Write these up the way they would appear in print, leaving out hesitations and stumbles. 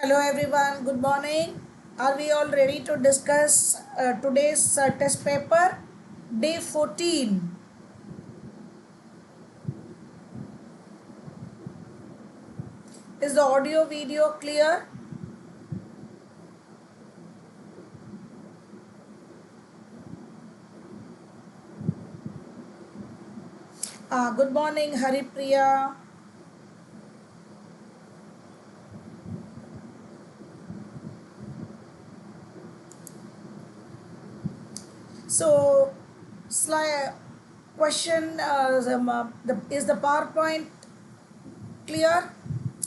Hello everyone, good morning. Are we all ready to discuss today's test paper? Day 14. Is the audio video clear? Good morning, Priya. So, question is the PowerPoint clear?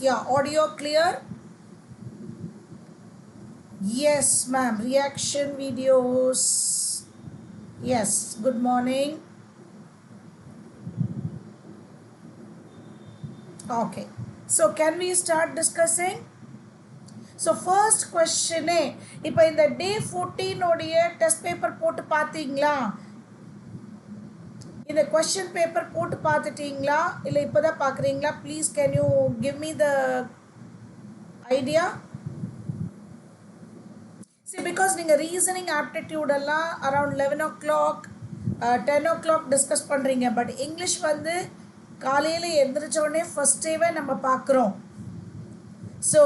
Yeah, audio clear? Yes, ma'am. Reaction videos. Yes, good morning. Okay. So, can we start discussing? So first question இப்போ இந்த day 14 உடைய test paper போட்டு பார்த்தீங்களா? இந்த question paper போட்டு பார்த்துட்டீங்களா இல்லை இப்போதான் பார்க்குறீங்களா? Please can you give me the idea? See, because நீங்கள் reasoning aptitude எல்லாம் around 11 o'clock 10 o'clock discuss பண்ணுறீங்க. பட் இங்கிலீஷ் வந்து காலையில் எந்திரிச்ச உடனே ஃபர்ஸ்ட் டேவே நம்ம பார்க்குறோம். So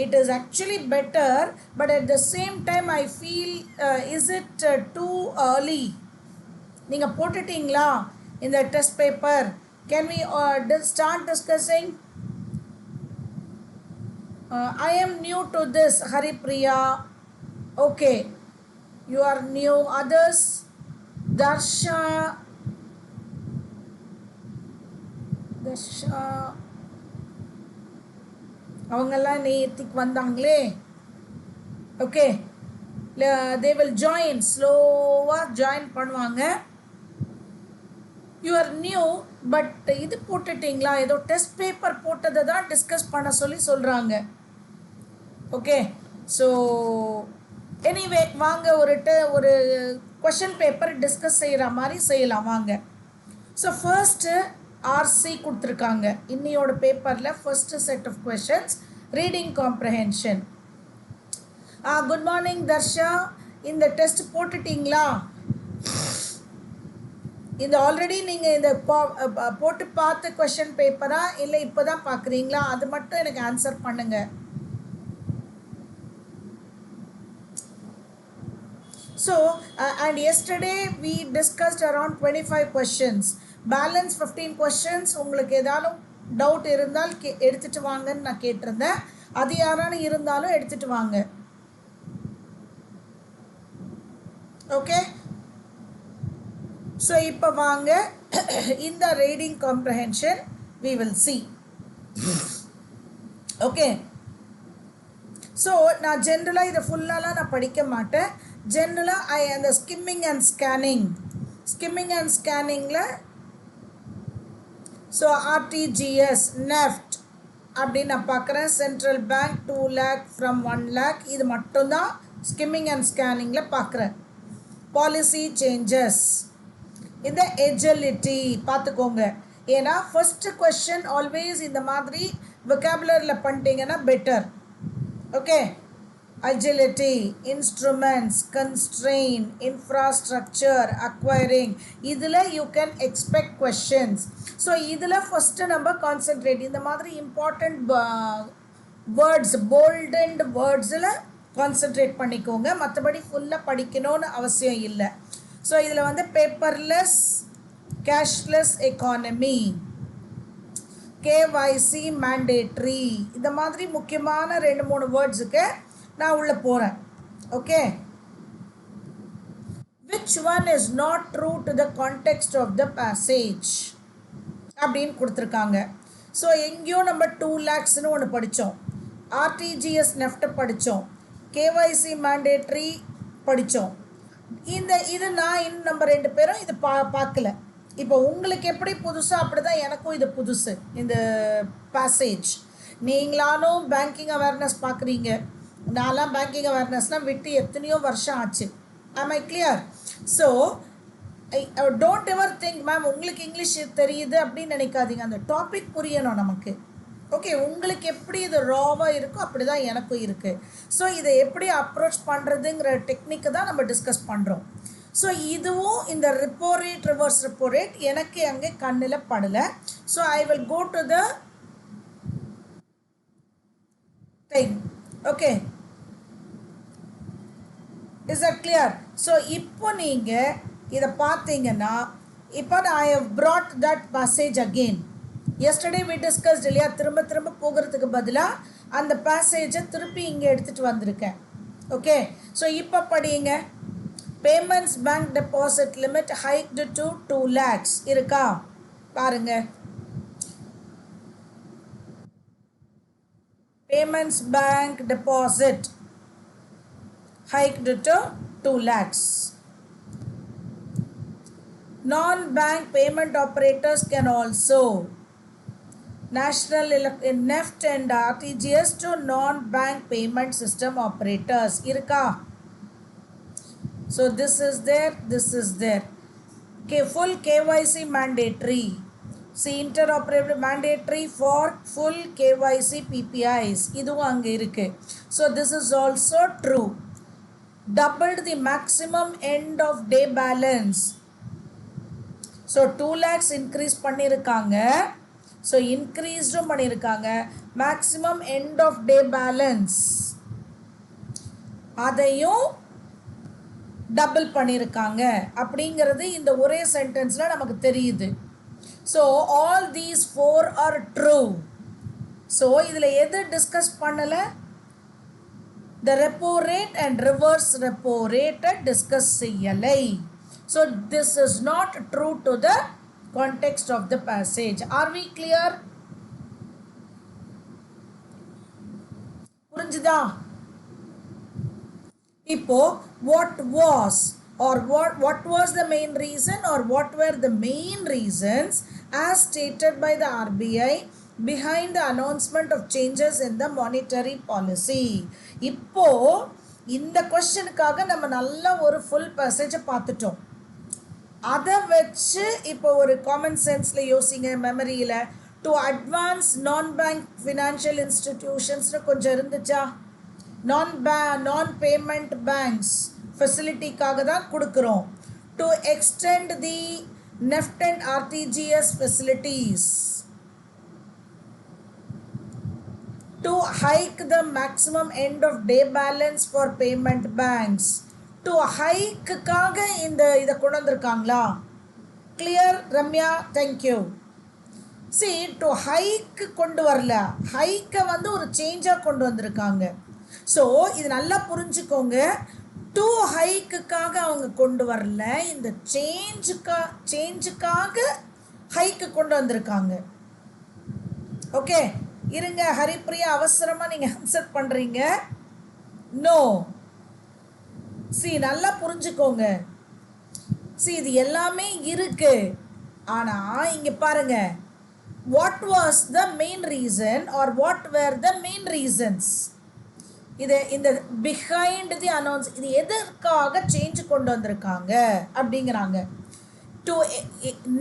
it is actually better, but at the same time I feel is it too early? Ninga pottittingla in the test paper. Can we start discussing? I am new to this, Priya. Okay, you are new. Others, Darsha. அவங்கெல்லாம் நேற்றுக்கு வந்தாங்களே. Okay, they will join, ஸ்லோவாக join பண்ணுவாங்க. You are new, but இது போட்டுட்டிங்களா? ஏதோ test paper போட்டதை தான் discuss பண்ண சொல்கிறாங்க. ஓகே, ஸோ எனிவே வாங்க ஒரு கொஷின் பேப்பர் டிஸ்கஸ் செய்கிற மாதிரி செய்யலாம் வாங்க. ஸோ ஃபர்ஸ்ட்டு RC கொடுத்துருக்காங்க. இன்னையோட பேப்பரில் first set of questions reading comprehension. Good morning Darsha. இந்த டெஸ்ட் போட்டுட்டிங்களா? இந்த ஆல்ரெடி நீங்கள் இந்த போட்டு பார்த்த கொஷின் பேப்பரா இல்லை இப்போ தான் பார்க்குறீங்களா? அது மட்டும் எனக்கு ஆன்சர் பண்ணுங்க. So and yesterday we discussed around 25 questions. Balance 15 questions. உங்களுக்கு ஏதாலும் டவுட் இருந்தால் எடுத்துட்டு வாங்கன்னு நான் கேட்டிருந்தேன். அது யாரானு இருந்தாலும் எடுத்துட்டு வாங்க. ஓகே, ஸோ இப்போ வாங்க இந்த reading comprehension we will see. Okay, so நான் ஜென்ரலாக இதை ஃபுல்லாலாம் நான் படிக்க மாட்டேன். ஜென்ரலாக அந்த ஸ்கிம்மிங் அண்ட் ஸ்கேனிங்கில் ஸோ RTGS நெஃப்ட் அப்படின்னு நான் பார்க்குறேன். Central bank 2 lakh from 1 lakh, இது மட்டும்தான் ஸ்கிம்மிங் அண்ட் ஸ்கேனிங்கில் பார்க்குறேன். பாலிசி சேஞ்சஸ், இந்த எஜிலிட்டி பார்த்துக்கோங்க. ஏன்னா ஃபர்ஸ்ட் கொஸ்டின் ஆல்வேஸ் இந்த மாதிரி வொக்காபுலரியில் பண்ணிட்டீங்கன்னா better. Okay, agility, instruments, constraint, infrastructure, acquiring, இதில் you can expect questions. So இதில் ஃபஸ்ட்டு நம்ம கான்சென்ட்ரேட் இந்த மாதிரி இம்பார்ட்டண்ட் வேர்ட்ஸ் போல்டன்ட் வேர்ட்ஸில் கான்சென்ட்ரேட் பண்ணிக்கோங்க. மற்றபடி ஃபுல்லாக படிக்கணும்னு அவசியம் இல்லை. ஸோ இதில் வந்து paperless cashless economy, KYC mandatory, இந்த மாதிரி முக்கியமான 2-3 வேர்ட்ஸுக்கு நான் உள்ளே போகிறேன். Okay, which one is not true to the context of the passage அப்படின்னு கொடுத்துருக்காங்க. ஸோ எங்கேயோ நம்ம 2 lakhsன்னு ஒன்று படித்தோம், RTGS நெஃப்ட்டை படித்தோம், KYC மேண்டேட்ரி படித்தோம். இது நான் இன்னும் நம்ம 2 பேரும் இது பார்க்கல. இப்போ உங்களுக்கு எப்படி புதுசோ அப்படி தான் எனக்கும் இது புதுசு இந்த பேசேஜ். நீங்களாலும் பேங்கிங் அவேர்னஸ் பார்க்குறீங்க, நான்லாம் பேங்கிங் அவேர்னஸ்லாம் விட்டு எத்தனையோ வருஷம் ஆச்சு. Am I clear? So don't ever think ma'am உங்களுக்கு இங்கிலீஷ் தெரியுது அப்படின்னு நினைக்காதீங்க. அந்த டாபிக் புரியணும் நமக்கு. ஓகே, உங்களுக்கு எப்படி இது ராவாக இருக்கோ அப்படி தான் எனக்கும் இருக்குது. ஸோ இதை எப்படி அப்ரோச் பண்ணுறதுங்கிற டெக்னிக்கு தான் நம்ம டிஸ்கஸ் பண்ணுறோம். ஸோ இதுவும் இந்த repo rate, reverse repo rate எனக்கு அங்கே கண்ணில் படலை. So I will go to the thing. Okay, is that clear? So இப்போ நீங்கள் இதை பார்த்தீங்கன்னா, இப்போ I have brought that passage again. Yesterday we discussed இல்லையா, திரும்ப திரும்ப போகிறதுக்கு பதிலாக அந்த பேசேஜை திருப்பி இங்கே எடுத்துகிட்டு வந்திருக்கேன். ஓகே, ஸோ இப்போ படிங்க. Payments bank deposit limit hiked to 2 lakhs இருக்கா பாருங்க. Payments bank deposit hiked to 2 lakhs. Non-bank payment operators can also national NEFT and RTGS to non-bank payment system operators irka. So this is there, this is there. Okay, full KYC mandatory. See, interoperability mandatory for full KYC PPIs. இதுவும் அங்கே இருக்கு. So this is also true. Doubled the maximum end of day balance. So 2 lakhs increase பண்ணியிருக்காங்க. So increased பண்ணியிருக்காங்க. Maximum end of day balance அதையும் double பண்ணியிருக்காங்க அப்படிங்கிறது இந்த ஒரே சென்டென்ஸில் நமக்கு தெரியுது. So all these 4 are true. So இதில் எது டிஸ்கஸ் பண்ணலை? The repo rate and reverse repo rate discuss செய்யலை. So this is not true to the context of the passage. Are we clear? புரிஞ்சுதா? இப்போ what was or what was the main reason or what were the main reasons as stated by the RBI behind the announcement of changes in the monetary policy? இப்போ இந்த கொஸ்டினுக்காக நம்ம நல்ல ஒரு full பேசேஜை பார்த்துட்டோம். அதை வச்சு இப்போ ஒரு காமன் சென்ஸில் யோசிங்க, மெமரியில். To advance non bank financial இன்ஸ்டிடியூஷன்ஸ்னு கொஞ்சம் இருந்துச்சா? நான் பேமெண்ட் பேங்க்ஸ் ஃபெசிலிட்டிக்காக தான் கொடுக்குறோம். To extend the NEFT and RTGS facilities, to hike the maximum end of day balance for payment banks. To ஹைக்குக்காக இதை கொண்டு வந்திருக்காங்களா? Clear Ramya? Thank you. See, to hike கொண்டு வரல, ஹைக்கை வந்து ஒரு சேஞ்சாக கொண்டு வந்திருக்காங்க. ஸோ இது நல்லா புரிஞ்சுக்கோங்க. டு ஹைக்குக்காக அவங்க கொண்டு வரல, இந்த சேஞ்சுக்காக ஹைக்கு கொண்டு வந்திருக்காங்க. ஓகே, இருங்க ஹரிப்ரியா, அவசரமாக நீங்கள் ஆன்சர் பண்ணுறீங்க. நோ, சி நல்லா புரிஞ்சுக்கோங்க. சி, இது எல்லாமே இருக்கு. ஆனால் இங்கே பாருங்க, what was the main reason or what were the main reasons? இது இந்த பிஹைண்ட் தி அனௌன்ஸ், இது எதற்காக சேஞ்ச் கொண்டு வந்திருக்காங்க அப்படிங்கிறாங்க. டு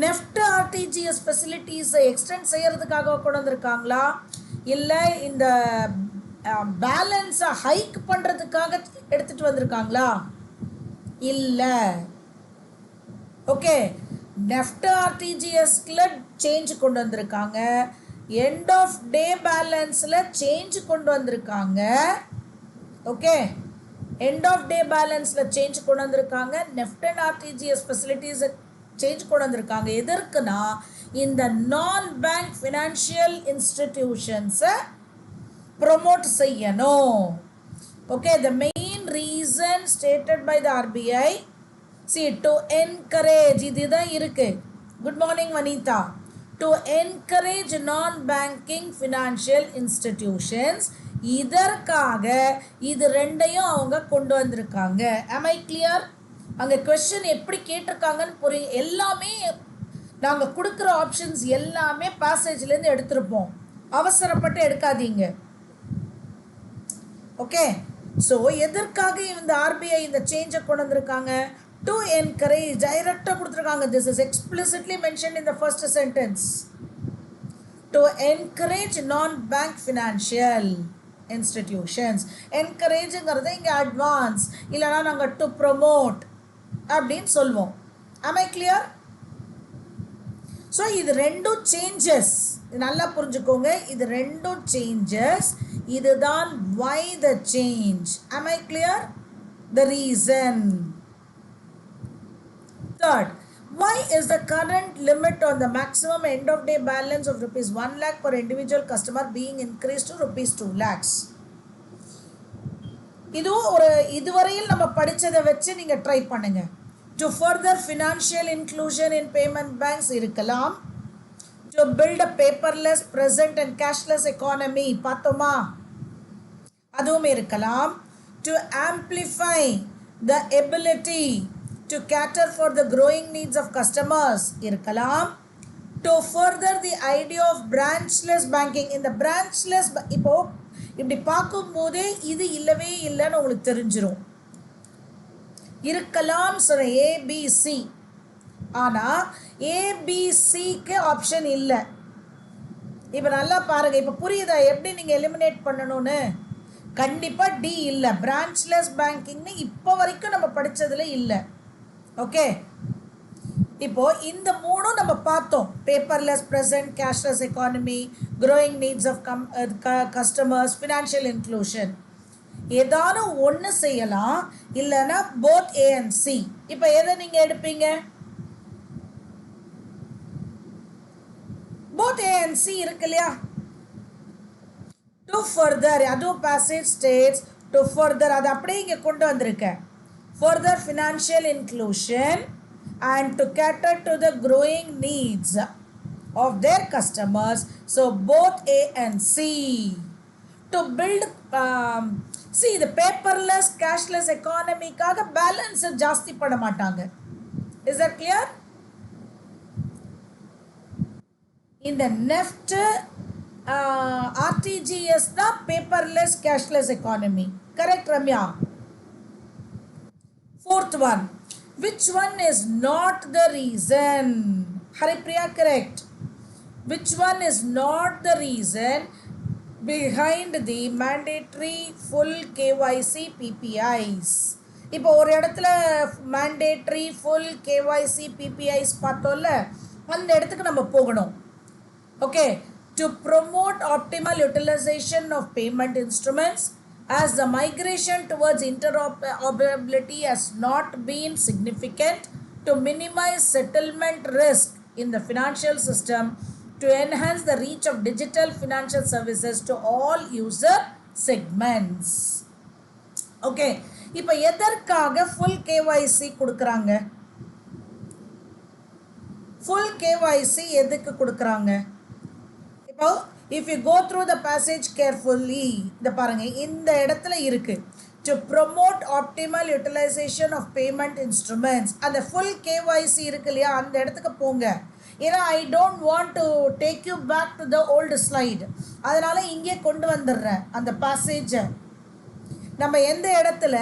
நெஃப்ட் ஆர்டிஜிஎஸ் ஃபெசிலிட்டிஸை எக்ஸ்டெண்ட் செய்கிறதுக்காக கொண்டு வந்திருக்காங்களா, இல்லை இந்த பேலன்ஸை ஹைக் பண்ணுறதுக்காக எடுத்துகிட்டு வந்திருக்காங்களா? இல்லை. ஓகே, நெஃப்ட் ஆர்டிஜிஎஸ்ல சேஞ்ச் கொண்டு வந்திருக்காங்க, எண்ட் ஆஃப் டே பேலன்ஸில் சேஞ்ச் கொண்டு வந்திருக்காங்க. ஓகே, எண்ட் ஆஃப் டே பேலன்ஸில் சேஞ்ச் கொண்டு வந்திருக்காங்க, நெஃப்ட் அண்ட் ஆர்டிஜிஎஸ் ஃபெசிலிட்டிஸை சேஞ்ச் கொண்டு வந்திருக்காங்க. எதற்குனா இந்த நான் பேங்க் ஃபினான்ஷியல் இன்ஸ்டிடியூஷன்ஸை ப்ரொமோட் செய்யணும். ஓகே, the main reason stated by the RBI, see, to encourage, இதுதான் இருக்கு. Good morning Vanitha. To encourage non banking financial institutions, இதற்காக இது ரெண்டையும் அவங்க கொண்டு வந்திருக்காங்க. am I clear? அங்கே கொஸ்டின் எப்படி கேட்டிருக்காங்கன்னு புரியும். எல்லாமே நாங்கள் கொடுக்குற ஆப்ஷன்ஸ் எல்லாமே பேசேஜ்லேருந்து எடுத்திருப்போம், அவசரப்பட்டு எடுக்காதீங்க. ஓகே, ஸோ எதற்காக இந்த RBI இந்த சேஞ்சை கொண்டு வந்திருக்காங்க? டு என்கரேஜ், டைரக்டாக கொடுத்துருக்காங்க. This is explicitly mention in the first sentence. to encourage non-bank financial institutions. Encourageங்கிறது இங்கே advance இல்லைனா நாங்கள் to promote அப்படின்னு சொல்வோம். Am I clear? ஸோ இது ரெண்டும் சேஞ்சஸ், நல்லா புரிஞ்சுக்கோங்க, இது ரெண்டும் சேஞ்சஸ். இதுதான் why the change. Am I clear? The reason. Third, why is the current limit on the maximum end of day balance of rupees 1 lakh per individual customer being increased to rupees 2 lakhs? இதுவரையில் நம்ம படிச்சதை வச்சு நீங்க try பண்ணுங்க. To further financial inclusion in payment banks இருக்கலாம். To build a paperless present and cashless economy பார்த்தோமா, அதுவும் இருக்கலாம். To amplify the ability to cater for the growing needs of customers இருக்கலாம். To further the idea of branchless banking. இந்த branchless இப்போ இப்படி பார்க்கும்போதே இது இல்லவே இல்லைன்னு உங்களுக்கு தெரிஞ்சிடும். இருக்கலாம் சொல்ற ஏபிசி, ஆனால் ஏபிசிக்கு ஆப்ஷன் இல்லை. இப்போ நல்லா பாருங்கள், இப்போ புரியுதா எப்படி நீங்கள் எலிமினேட் பண்ணணும்னு? கண்டிப்பாக டி இல்லை, பிரான்ச்லெஸ் பேங்கிங்னு இப்போ வரைக்கும் நம்ம படித்ததில் இல்லை. ஓகே, இப்போது இந்த மூணும் நம்ம பார்த்தோம். Paperless present, cashless economy, growing needs of customers, financial inclusion. ஏதானும் ஒன்று செய்யலாம், இல்லைன்னா போத் ஏ அண்ட் சி. இப்போ எதை நீங்கள் எடுப்பீங்க? போத் ஏ அண்ட் சி இருக்கு இல்லையா? டு ஃபர்தர், அதுவும் பேசேஜ் ஸ்டேட்ஸ். டு ஃபர்தர் அது அப்படியே இங்கே கொண்டு வந்திருக்கேன். Further financial inclusion and to cater to the growing needs of their customers. So both A and C. To build see the paperless cashless economy kaga balance jaasti pada matanga. Is that clear? In the NEFT RTGS the paperless cashless economy. Correct Ramya? Fourth one, which one is not the reason? Haripriya, correct. Which one is not the reason behind the mandatory full KYC PPIs? இப்போ ஒரு இடத்துல mandatory full KYC PPIs பார்த்தோம்ல, அந்த இடத்துக்கு நம்ம போகணும். Okay, to promote optimal utilization of payment instruments, as the migration towards interoperability has not been significant, to minimize settlement risk in the financial system, to enhance the reach of digital financial services to all user segments. Okay, இப்போ எதற்காக full KYC கொடுக்குறாங்க? full KYC எதுக்கு கொடுக்குறாங்க? இப்போ if you go through the passage carefully, இந்த பாருங்க, இந்த இடத்துல இருக்கு to promote optimal utilization of payment instruments. அந்த full KYC இருக்கு இல்லையா, அந்த இடத்துக்கு போங்க. ஏன்னா I don't want to take you back to the old slide, அதனால இங்கே கொண்டு வந்துடுறேன் அந்த passage. நம்ம எந்த இடத்துல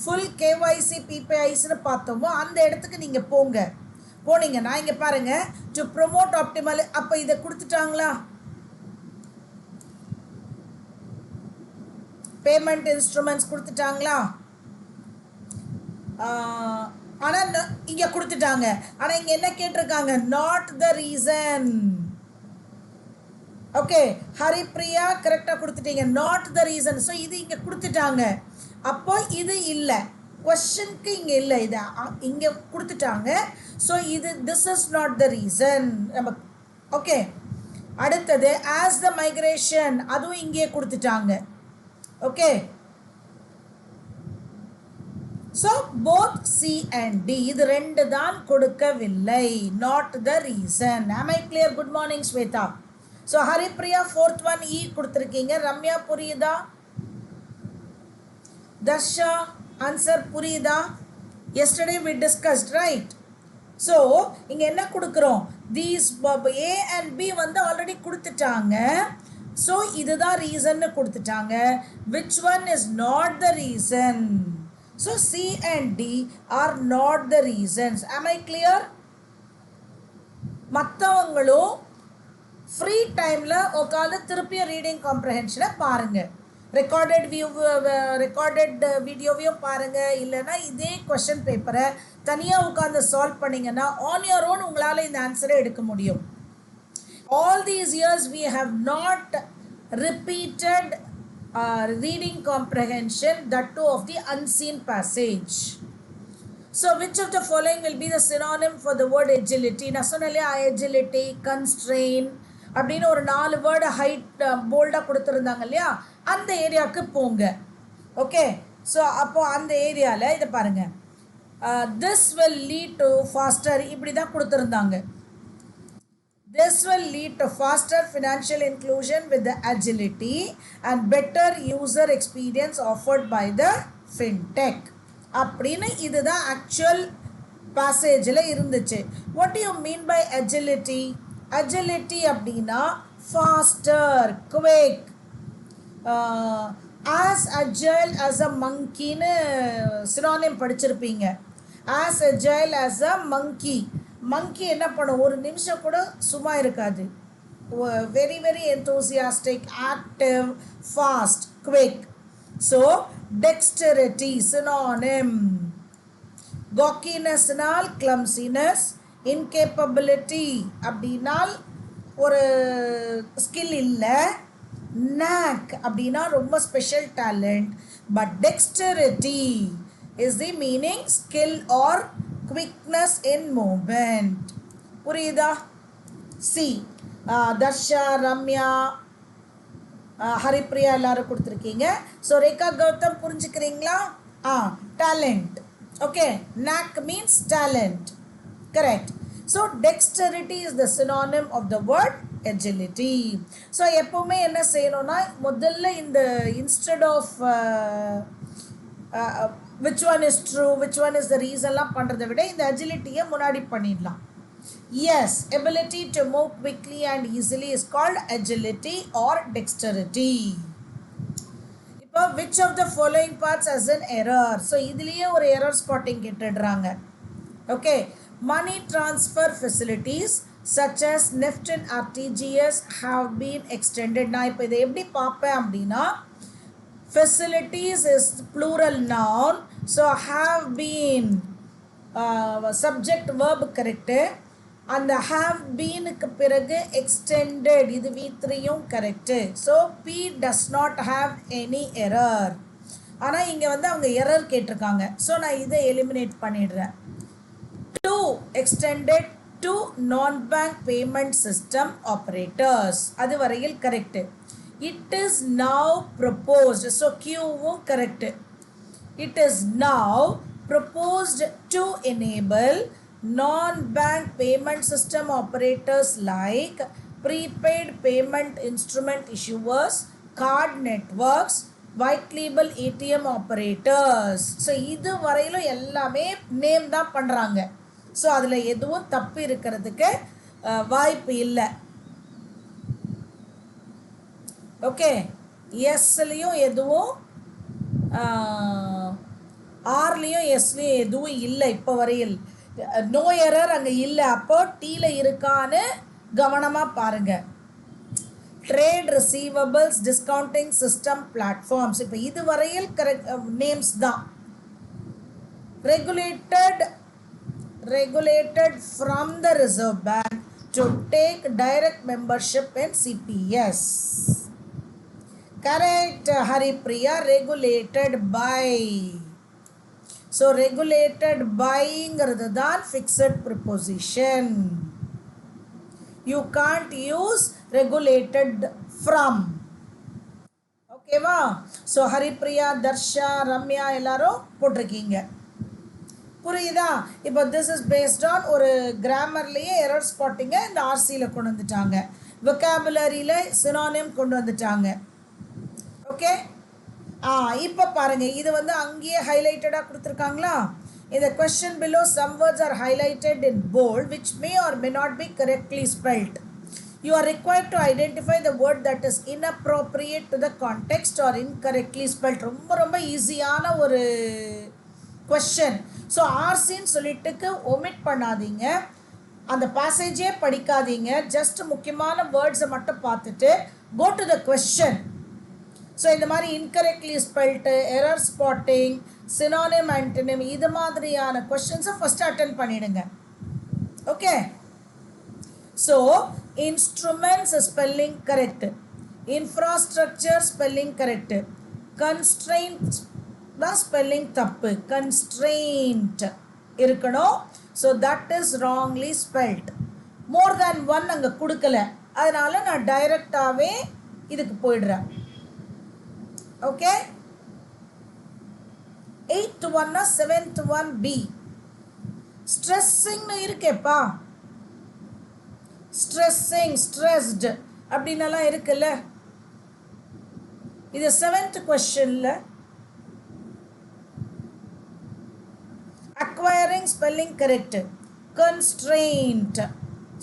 full KYC PPIஸ்னு பார்த்தோமோ அந்த இடத்துக்கு நீங்க போங்க. போனீங்கன்னா இங்க பாருங்க to promote optimal, அப்ப இதை கொடுத்துட்டாங்களா? Payment instruments கொடுத்துட்டாங்களா? ஆனால் இங்கே கொடுத்துட்டாங்க. ஆனால் இங்கே என்ன கேட்டிருக்காங்க? Not the reason. Okay, Haripriya கரெக்டாக கொடுத்துட்டீங்க, நாட் த ரீசன். ஸோ இது இங்கே கொடுத்துட்டாங்க, அப்போ இது இல்லை, கொஸ்டினுக்கு இங்கே இல்லை, இது இங்கே கொடுத்துட்டாங்க. ஸோ இது this is not the reason நம்ம. ஓகே, அடுத்தது ஆஸ் த மைக்ரேஷன், அதுவும் இங்கே கொடுத்துட்டாங்க. Okay, so both C and D இது ரெண்டு தான் கொடுக்கவில்லை, not the reason. Am I clear? Good morning Sweta. So Haripriya fourth one E கொடுத்திருக்கீங்க. Ramya புரியுதா? Darsha answer புரியுதா? Yesterday we discussed, right? So இங்க என்ன கொடுக்கிறோம்? These A and B வந்து ஆல்ரெடி கொடுத்துட்டாங்க. ஸோ இதுதான் ரீசன்னு கொடுத்துட்டாங்க. Which one is not the reason? So C and D are not the reasons. Am I clear? மற்றவங்களும் ஃப்ரீ டைமில் உட்காந்து திருப்பியும் ரீடிங் காம்ப்ரஹென்ஷனை பாருங்கள். ரெக்கார்டட் வீடியோவையும் பாருங்கள். இல்லைனா இதே கொஷின் பேப்பரை தனியாக உட்காந்து சால்வ் பண்ணிங்கன்னா ஆன் யோர் ஓன் உங்களால் இந்த ஆன்சரை எடுக்க முடியும். All these years we have not repeated reading comprehension, that too of the unseen passage. So which of the following will be the synonym for the word agility? நான் சொன்னேன் agility, constraint அப்படின்னு ஒரு 4 word height போல்டாக கொடுத்துருந்தாங்க இல்லையா, அந்த ஏரியாவுக்கு போங்க. ஓகே, ஸோ அப்போது அந்த ஏரியாவில் இதை பாருங்கள். This will lead to faster இப்படி தான் கொடுத்துருந்தாங்க. This will lead to faster financial inclusion with the agility and better user experience offered by the fintech. அப்படின்னு இதுதான் ஆக்சுவல் பேசேஜில் இருந்துச்சு. What do you mean by agility? Agility அப்படின்னா faster, quick, as agile as a monkeyன்னு synonym படிச்சிருப்பீங்க. As agile as a monkey. மங்கி என்ன பண்ணும், ஒரு நிமிஷம் கூட சும்மா இருக்காது. Very very enthusiastic, active, fast, quick. So dexterity synonym. காக்கினஸ்னால் கிளம்சினஸ், இன்கேப்பபிலிட்டி அப்படின்னால் ஒரு ஸ்கில் இல்லை, நாக் அப்படின்னா ரொம்ப special talent. But dexterity is the meaning skill or quickness in movement. புரியுதா? சி தர்ஷா, ரம்யா, ஹரிப்ரியா எல்லாரும் கொடுத்துருக்கீங்க. ஸோ ரேகா கௌதம் புரிஞ்சுக்கிறீங்களா? Talent. Okay, knack means talent. Correct. So dexterity is the synonym of the word agility. So எப்போவுமே என்ன செய்யணும்னா, முதல்ல இந்த instead of which one is true, which one is the reason லாம் பண்ணுறதை விட இந்த agility-யை முன்னாடி பண்ணிடலாம். Yes, ability to move quickly and easily is called agility or dexterity. இப்போ which of the following parts has an error? So இதுலேயே ஒரு error spotting கேட்டுடுறாங்க. Okay, money transfer facilities such as NEFT and RTGS have been extended. நான் இப்போ இதை எப்படி பார்ப்பேன் அப்படின்னா, facilities is plural noun, so have been subject verb correct, and have been க்கு பிறகு extended இது v3யும் correct. so P does not have any error. ஆனால் இங்கே வந்து அவங்க error கேட்டிருக்காங்க. ஸோ நான் இதை எலிமினேட் பண்ணிடுறேன். to extended to non-bank payment system operators அது வரையில் correct. It is now proposed, so Q correct. It is now proposed to enable non-bank payment system operators like prepaid payment instrument issuers, card networks, white label ATM operators. So இது வரையிலும் எல்லாமே name தான் பண்ணுறாங்க. So அதில் எதுவும் தப்பு இருக்கிறதுக்கு வாய்ப்பு இல்லை. ஓகே, எஸ்லேயும் எதுவும் ஆர்லேயும் எஸ்லேயும் எதுவும் இல்லை இப்போ வரையில். நோ எரர் அங்கே இல்லை. அப்போ டீயில் இருக்கான்னு கவனமாக பாருங்கள். Trade receivables discounting system platforms இப்போ இது வரையில் கரெக்ட் நேம்ஸ் தான். regulated from the Reserve Bank to take direct membership in CPS. Correct, Haripriya. Regulated by. So regulated byங்கிறது தான் fixed preposition. You can't use regulated from. ஓகேவா? So Haripriya, Darsha, Ramya எல்லாரும் போட்டிருக்கீங்க. புரியுதா? இப்போ திஸ் இஸ் பேஸ்ட் ஆன் ஒரு கிராமர்லேயே error ஸ்பாட்டிங்கை இந்த ஆர்சியில் கொண்டு வந்துட்டாங்க. வொக்காபுலரியில் சினானிம் கொண்டு வந்துட்டாங்க. ஓகே, இப்போ பாருங்கள், இது வந்து அங்கேயே ஹைலைட்டடாக கொடுத்துருக்காங்களா? இந்த question below some words are highlighted in bold which may or may not be correctly spelled. You are required to identify the word that is inappropriate to the context or incorrectly spelled. ரொம்ப ரொம்ப ஈஸியான ஒரு question. So ஆர்சின்னு சொல்லிட்டுக்கு omit பண்ணாதீங்க. அந்த பேசேஜே படிக்காதீங்க, ஜஸ்ட் முக்கியமான வேர்ட்ஸை மட்டும் பார்த்துட்டு go to the question. So இந்த மாதிரி incorrectly spelled, error spotting, synonym antonym, இது மாதிரியான கொஸ்டின்ஸை ஃபஸ்ட்டு அட்டென்ட் பண்ணிடுங்க. ஓகே. So instruments spelling correct, infrastructure spelling correct, constraint தான் ஸ்பெல்லிங் தப்பு, கன்ஸ்ட்ரெயின்ட் இருக்கணும். So that is wrongly spelled. More than one அங்கே கொடுக்கல, அதனால் நான் டைரெக்டாகவே இதுக்கு போயிடுறேன். ஓகே. 8th one 7th one B. ஸ்ட்ரெஸ்ஸிங்னு இருக்கேப்பா, ஸ்ட்ரெஸ்ஸிங், ஸ்ட்ரெஸ்டு அப்படின்னலாம் இருக்குல்ல. இது 7th கொஸ்டின்ல acquiring spelling correct, constraint.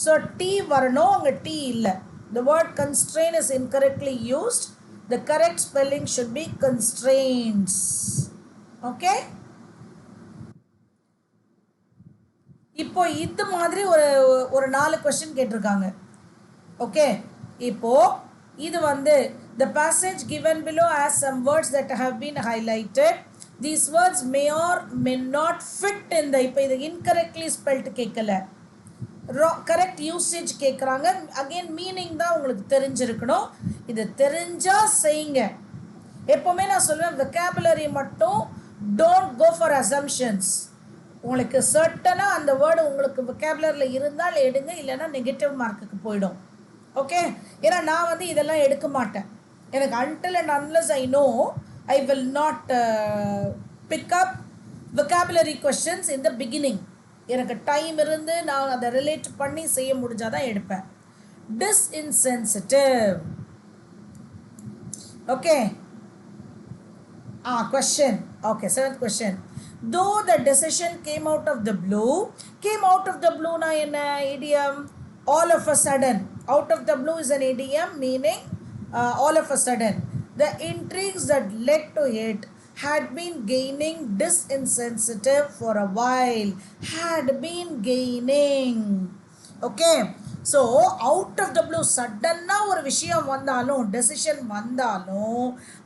So D வரணும், அங்கே டி இல்லை. The word constraint is incorrectly used. The correct spelling should be constraints. Okay. இப்போ இது மாதிரி ஒரு 4 கொஸ்டின் கேட்டிருக்காங்க. ஓகே. இப்போ இது வந்து the passage given below has some words that have been highlighted. These words may or may not fit in the, இப்போ இது incorrectly spelled கேட்கல, கரெக்ட் யூசேஜ் கேட்குறாங்க. அகெயின் மீனிங் தான் உங்களுக்கு தெரிஞ்சிருக்கணும். இது தெரிஞ்சால் செய்யுங்க. எப்போவுமே நான் சொல்லுவேன், வெக்காபுலரி மட்டும் டோன்ட் கோ ஃபார் அசம்ஷன்ஸ். உங்களுக்கு சர்ட்டனாக அந்த வேர்டு உங்களுக்கு வெக்காபுலரியில் இருந்தால் எடுங்க, இல்லைன்னா நெகட்டிவ் மார்க்குக்கு போயிடும். ஓகே. ஏன்னா நான் வந்து இதெல்லாம் எடுக்க மாட்டேன். எனக்கு until and unless I know, I will not pick up vocabulary questions in the beginning. எனக்கு டைம் இருந்து நான் அதை ரிலேட் பண்ணி செய்ய முடிஞ்சாதான் எடுப்பேன். Disinsensitive. Okay. Question. Okay, 7th question. Though the decision came out of the blue, came out of the blue na என்ன idiom? All of a sudden. Out of the blue is an idiom meaning all of a sudden. The intrigues that led to it had been gaining disinsensitive for a while. Had been gaining. Okay. So out of the blue சடன்னா ஒரு விஷயம் வந்தாலும், decision வந்தாலும்,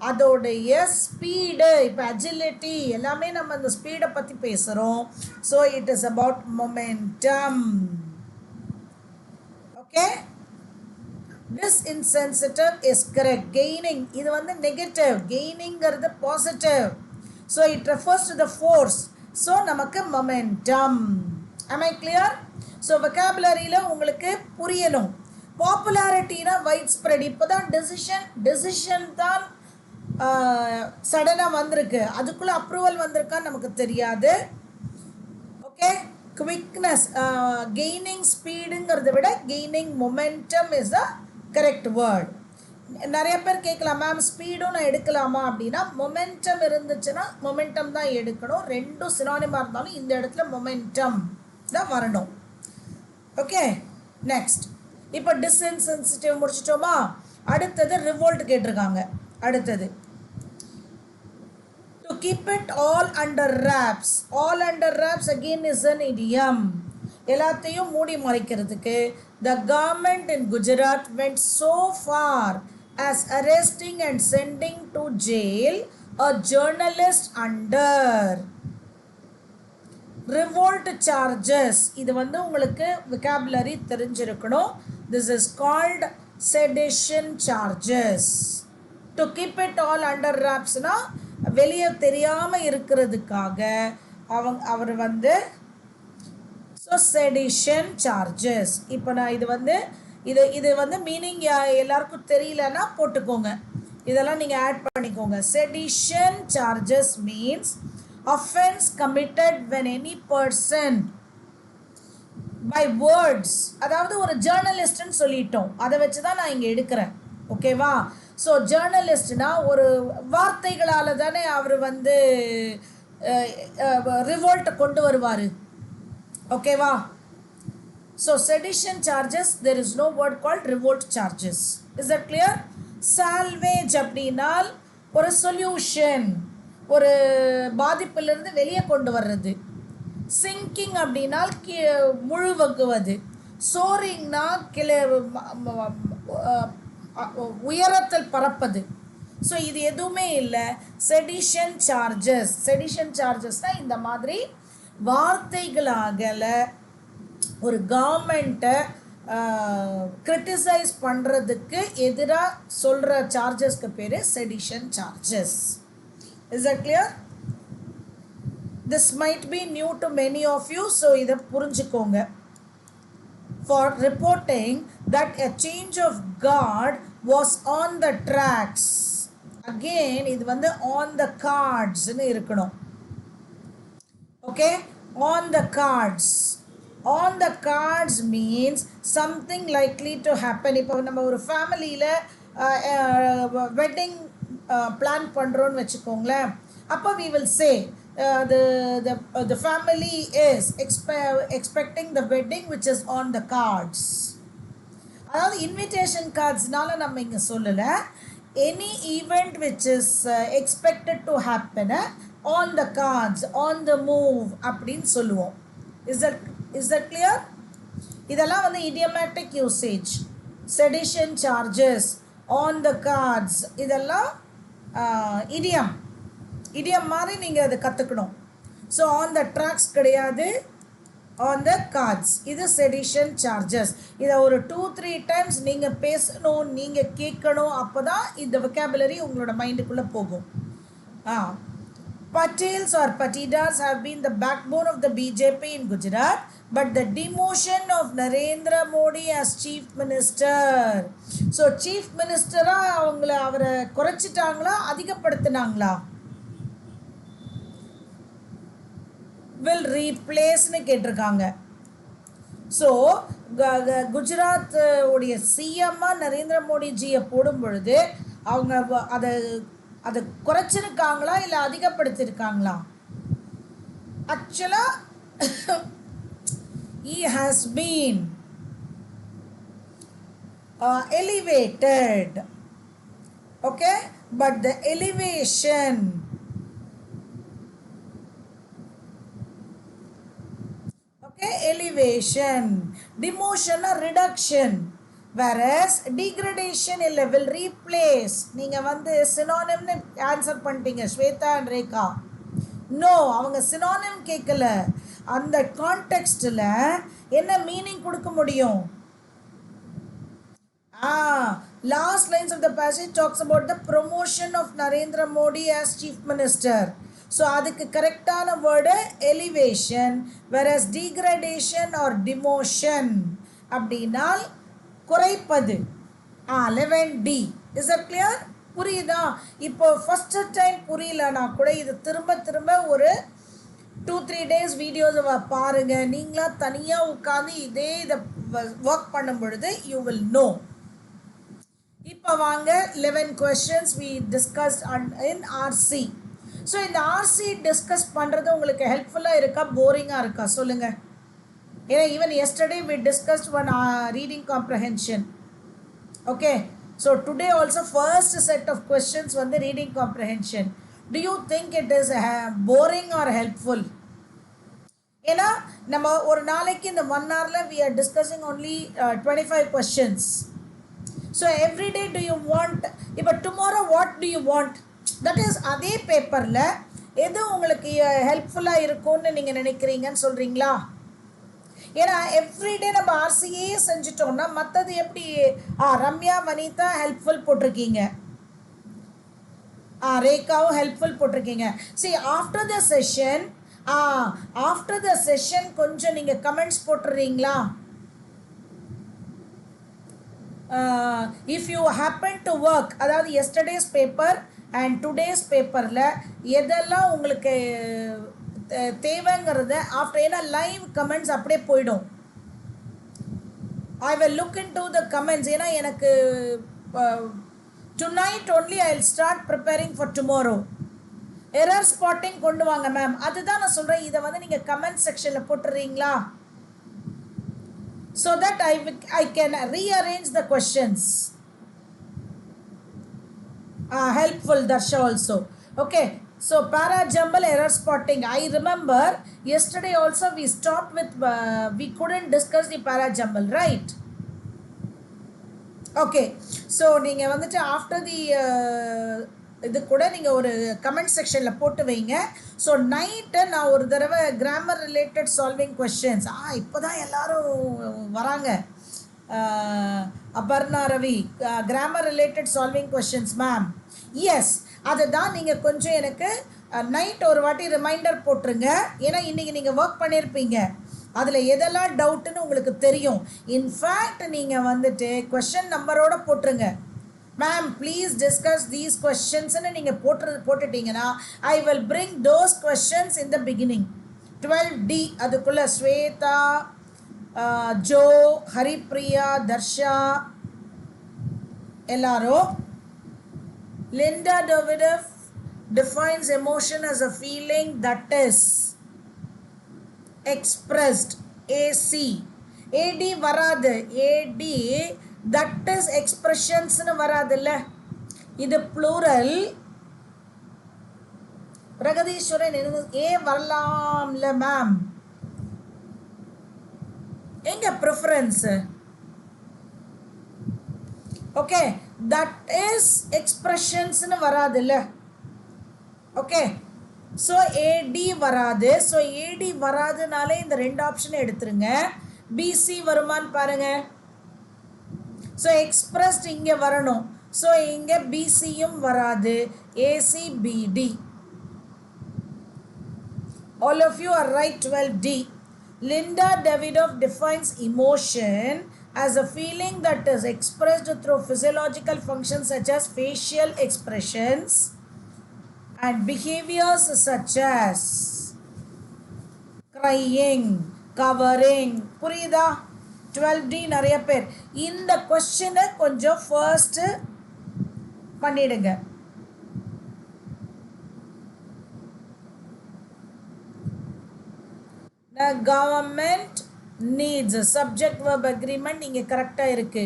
அதோடைய speed, இப்போ agility எல்லாமே நம்ம அந்த ஸ்பீடை பற்றி பேசுகிறோம். So it is about momentum. Okay. disinsensitive is correct. Gaining இது வந்து நெகட்டிவ், கெய்னிங்கிறது positive. So it refers to the force. So நமக்கு momentum. am I clear? So வெக்காபுலரியில் உங்களுக்கு புரியணும். பாப்புலாரிட்டினா வைட் ஸ்ப்ரெட். இப்போ தான் டெசிஷன் தான் சடனாக வந்திருக்கு, அதுக்குள்ளே அப்ரூவல் வந்திருக்கான்னு நமக்கு தெரியாது. ஓகே. குவிக்னஸ், கெய்னிங் ஸ்பீடுங்கிறத விட gaining momentum is a correct word. நிறைய பேர் கேட்கலாம், மேம் ஸ்பீடும் நான் எடுக்கலாமா அப்படின்னா, மொமெண்டம் இருந்துச்சுன்னா மொமெண்டம் தான் எடுக்கணும். ரெண்டும் சினானிமாக இருந்தாலும் இந்த இடத்துல மொமெண்டம் தான் வரணும். ஓகே. நெக்ஸ்ட், இப்போ டிஸ்இன்சென்சிட்டிவ் முடிச்சிட்டோமா? அடுத்தது ரிவோல்ட் கேட்டிருக்காங்க. அடுத்தது to keep it all under wraps. All under wraps again is an idiom. எல்லாத்தையும் மூடி மறைக்கிறதுக்கு the government in Gujarat went so far as arresting and sending to jail a journalist under revolt charges. இது வந்து உங்களுக்கு vocabulary தெரிஞ்சிருக்கணும். This is called sedition charges. To keep it all under wrapsனா வெளியே தெரியாமல் இருக்கிறதுக்காக அவர் வந்து ஸோ செடிஷன் சார்ஜஸ். இப்போ நான் இது வந்து மீனிங் எல்லாருக்கும் தெரியலன்னா போட்டுக்கோங்க, இதெல்லாம் நீங்கள் ஆட் பண்ணிக்கோங்க. Sedition charges means offense committed when any person by words, அதாவது ஒரு ஜேர்னலிஸ்ட்னு சொல்லிட்டோம், அதை வச்சு தான் நான் இங்கே எடுக்கிறேன். ஓகேவா? ஸோ ஜேர்னலிஸ்ட்னா ஒரு வார்த்தைகளால் தானே அவர் வந்து ரிவோல்ட்டை கொண்டு வருவார். ஓகேவா? So sedition charges, there is no word called revolt charges. Is that clear? Salvage அப்படின்னால் ஒரு சொல்யூஷன், ஒரு பாதிப்பிலிருந்து வெளியே கொண்டு வர்றது. sinking அப்படினால் முழுவகுவது, soaringனா உயரத்தில் பறப்பது. ஸோ இது எதுவுமே இல்லை. செடிஷன் சார்ஜஸ், செடிஷன் சார்ஜஸ்னால் இந்த மாதிரி வார்த்தைகளாகல ஒரு கவர்மெண்ட்டை கிரிட்டிசைஸ் பண்ணுறதுக்கு எதிராக சொல்கிற சார்ஜஸ்க்கு பேர் sedition charges. Is that clear? This might be new to many of you, so இதை புரிஞ்சுக்கோங்க. For reporting that a change of guard was on the tracks. Again இது வந்து on the cardsன்னு இருக்கணும். Okay, on the cards. On the cards means something likely to happen. இப்போ நம்ம ஒரு ஃபேமிலியில் wedding plan பண்ணுறோன்னு வச்சுக்கோங்களேன். அப்போ we will say the family is expecting the wedding which is on the cards. அதாவது இன்விடேஷன் கார்ட்ஸ்னால நம்ம இங்கே சொல்லலை, any event which is expected to happen on the cards, on the move அப்படின்னு சொல்லுவோம். Is that clear? இதெல்லாம் வந்து idiomatic usage. Sedition charges, on the cards, இதெல்லாம் idiom மாதிரி நீங்கள் அதை கற்றுக்கணும். ஸோ on the tracks கிடையாது, on the cards. இது sedition charges. இதை ஒரு 2-3 times நீங்கள் பேசணும், நீங்கள் கேட்கணும். அப்போ தான் இந்த vocabulary உங்களோட மைண்டுக்குள்ளே போகும். Patels or Patidars have been the backbone of the BJP in Gujarat, but the demotion of Narendra Modi as Chief Minister. So Chief Minister அவரை குறைச்சிட்டாங்களா அதிகப்படுத்தினாங்களா? will replace னு கேட்டிருக்காங்க. ஸோ குஜராத் உடைய சிஎம்மா நரேந்திர மோடிஜியை போடும் பொழுது அவங்க அதை குறைச்சிருக்காங்களா இல்லை அதிகப்படுத்தியிருக்காங்களா? ஆக்சுவலாக he has been elevated, okay, but the elevation demotion or reduction, whereas degradation will replace. நீங்கள் வந்து சினோனிம்னு ஆன்சர் பண்ணிட்டீங்க ஸ்வேதா அண்ட் ரேகா. நோ, அவங்க சினோனிம் கேட்கல. அந்த கான்டெக்ஸ்டில் என்ன மீனிங் கொடுக்க முடியும்? Last lines of the passage talks about the promotion of Narendra Modi as Chief Minister. So அதுக்கு கரெக்டான word elevation, whereas degradation or demotion அப்படின்னால் குறைப்பது. 11D. Is that clear? புரியுதா? இப்போ ஃபஸ்ட்டு டைம் புரியலனா கூட இது திரும்ப ஒரு 2-3 days வீடியோஸை பாருங்கள். நீங்களாக தனியாக உட்காந்து இதை ஒர்க் பண்ணும் பொழுது யூ வில் நோ. இப்போ வாங்க 11 questions we discussed in RC. So இந்த RC டிஸ்கஸ் பண்ணுறது உங்களுக்கு ஹெல்ப்ஃபுல்லாக இருக்கா, போரிங்காக இருக்கா சொல்லுங்கள்? ஏன்னா even yesterday we discussed one reading comprehension. Okay, so today also first set of questions வந்து reading comprehension. Do you think it is boring or helpful? ஏன்னா நம்ம ஒரு நாளைக்கு இந்த 1 hourல we are discussing only 25 questions. So every day do you want, இப்போ tomorrow what do you want? That is அதே பேப்பரில் எது உங்களுக்கு ஹெல்ப்ஃபுல்லாக இருக்கும்னு நீங்கள் நினைக்கிறீங்கன்னு சொல்கிறீங்களா? ஏன்னா எவ்ரிடே நம்ம ஆர்சியே செஞ்சிட்டோம்னா மற்றது எப்படி? ரம்யா வனிதா ஹெல்ப்ஃபுல் போட்டிருக்கீங்க, ரேகாவும் ஹெல்ப்ஃபுல் போட்டிருக்கீங்க. See, ஆஃப்டர் த செஷன் கொஞ்சம் நீங்கள் கமெண்ட்ஸ் போட்டுறீங்களா? If you happen to work, அதாவது எஸ்டர்டேஸ் பேப்பர் அண்ட் டுடேஸ் பேப்பரில் எதெல்லாம் உங்களுக்கு தேவைங்கிறத ஆஃப்டர், ஏன்னா லைவ் கமெண்ட்ஸ் அப்படியே போயிடும். I will look into the comments. ஏன்னா எனக்கு tonight only I will start preparing for tomorrow. Error spotting கொண்டு வாங்க மேம், அதுதான் நான் சொல்கிறேன். இதை வந்து நீங்கள் கமெண்ட் செக்ஷனில் போட்டுறீங்களா? so that I can rearrange the questions. Helpful Darsha also. Okay, So para jumble error spotting. I remember yesterday also we stopped with we couldn't discuss the para jumble, right? Okay so நீங்கள் வந்துட்டு after the இது கூட நீங்கள் ஒரு comment செக்ஷனில் போட்டு வைங்க. So night நான் ஒரு தடவை கிராமர் ரிலேட்டட் சால்விங் கொஷின்ஸ் இப்போ தான் எல்லோரும் வராங்க. Aparna Ravi, grammar related solving questions ma'am. Yes, அதை தான் நீங்கள் கொஞ்சம் எனக்கு நைட் ஒரு வாட்டி ரிமைண்டர் போட்டுருங்க. ஏன்னா இன்றைக்கி நீங்கள் ஒர்க் பண்ணியிருப்பீங்க, அதில் எதெல்லாம் டவுட்டுன்னு உங்களுக்கு தெரியும். இன்ஃபேக்ட் நீங்கள் வந்துட்டு கொஷின் நம்பரோட போட்டுருங்க. மேம் ப்ளீஸ் டிஸ்கஸ் தீஸ் கொஷின்ஸ்ன்னு நீங்கள் போட்டுட்டிங்கன்னா I will bring those questions in the beginning. 12D அதுக்குள்ளே ஸ்வேதா, ஜோ, ஹரிப்ரியா, தர்ஷா எல்லாரும். Linda Davidoff defines emotion as a feeling that is expressed. AC AD வராது, AD that is expressions னு வராதுல்ல, இது plural. பிரகதீஸ்வரன் ஏ வரலாம்ல ma'am, எங்க preference? Okay, that is expressions னு வராதுல்ல. Okay, so ஏடி வராது. So ஏடி வராதுனாலே இந்த ரெண்டு ஆப்ஷனை எடுத்துருங்க. பிசி வருமானு பாருங்க. ஸோ எக்ஸ்பிரஸ்ட் இங்கே வரணும். ஸோ இங்கே பிசியும் வராது. ஏசி பிடி. All of you are right. 12D. Linda Davidoff defines emotion as a feeling that is expressed through physiological functions such as facial expressions and behaviors such as crying, covering. புரியுதா? 12D நிறைய பேர் இந்த கொஸ்டினை கொஞ்சம் first பண்ணிடுங்க. The government needs subject verb agreement இங்கே கரெக்டாக இருக்கு.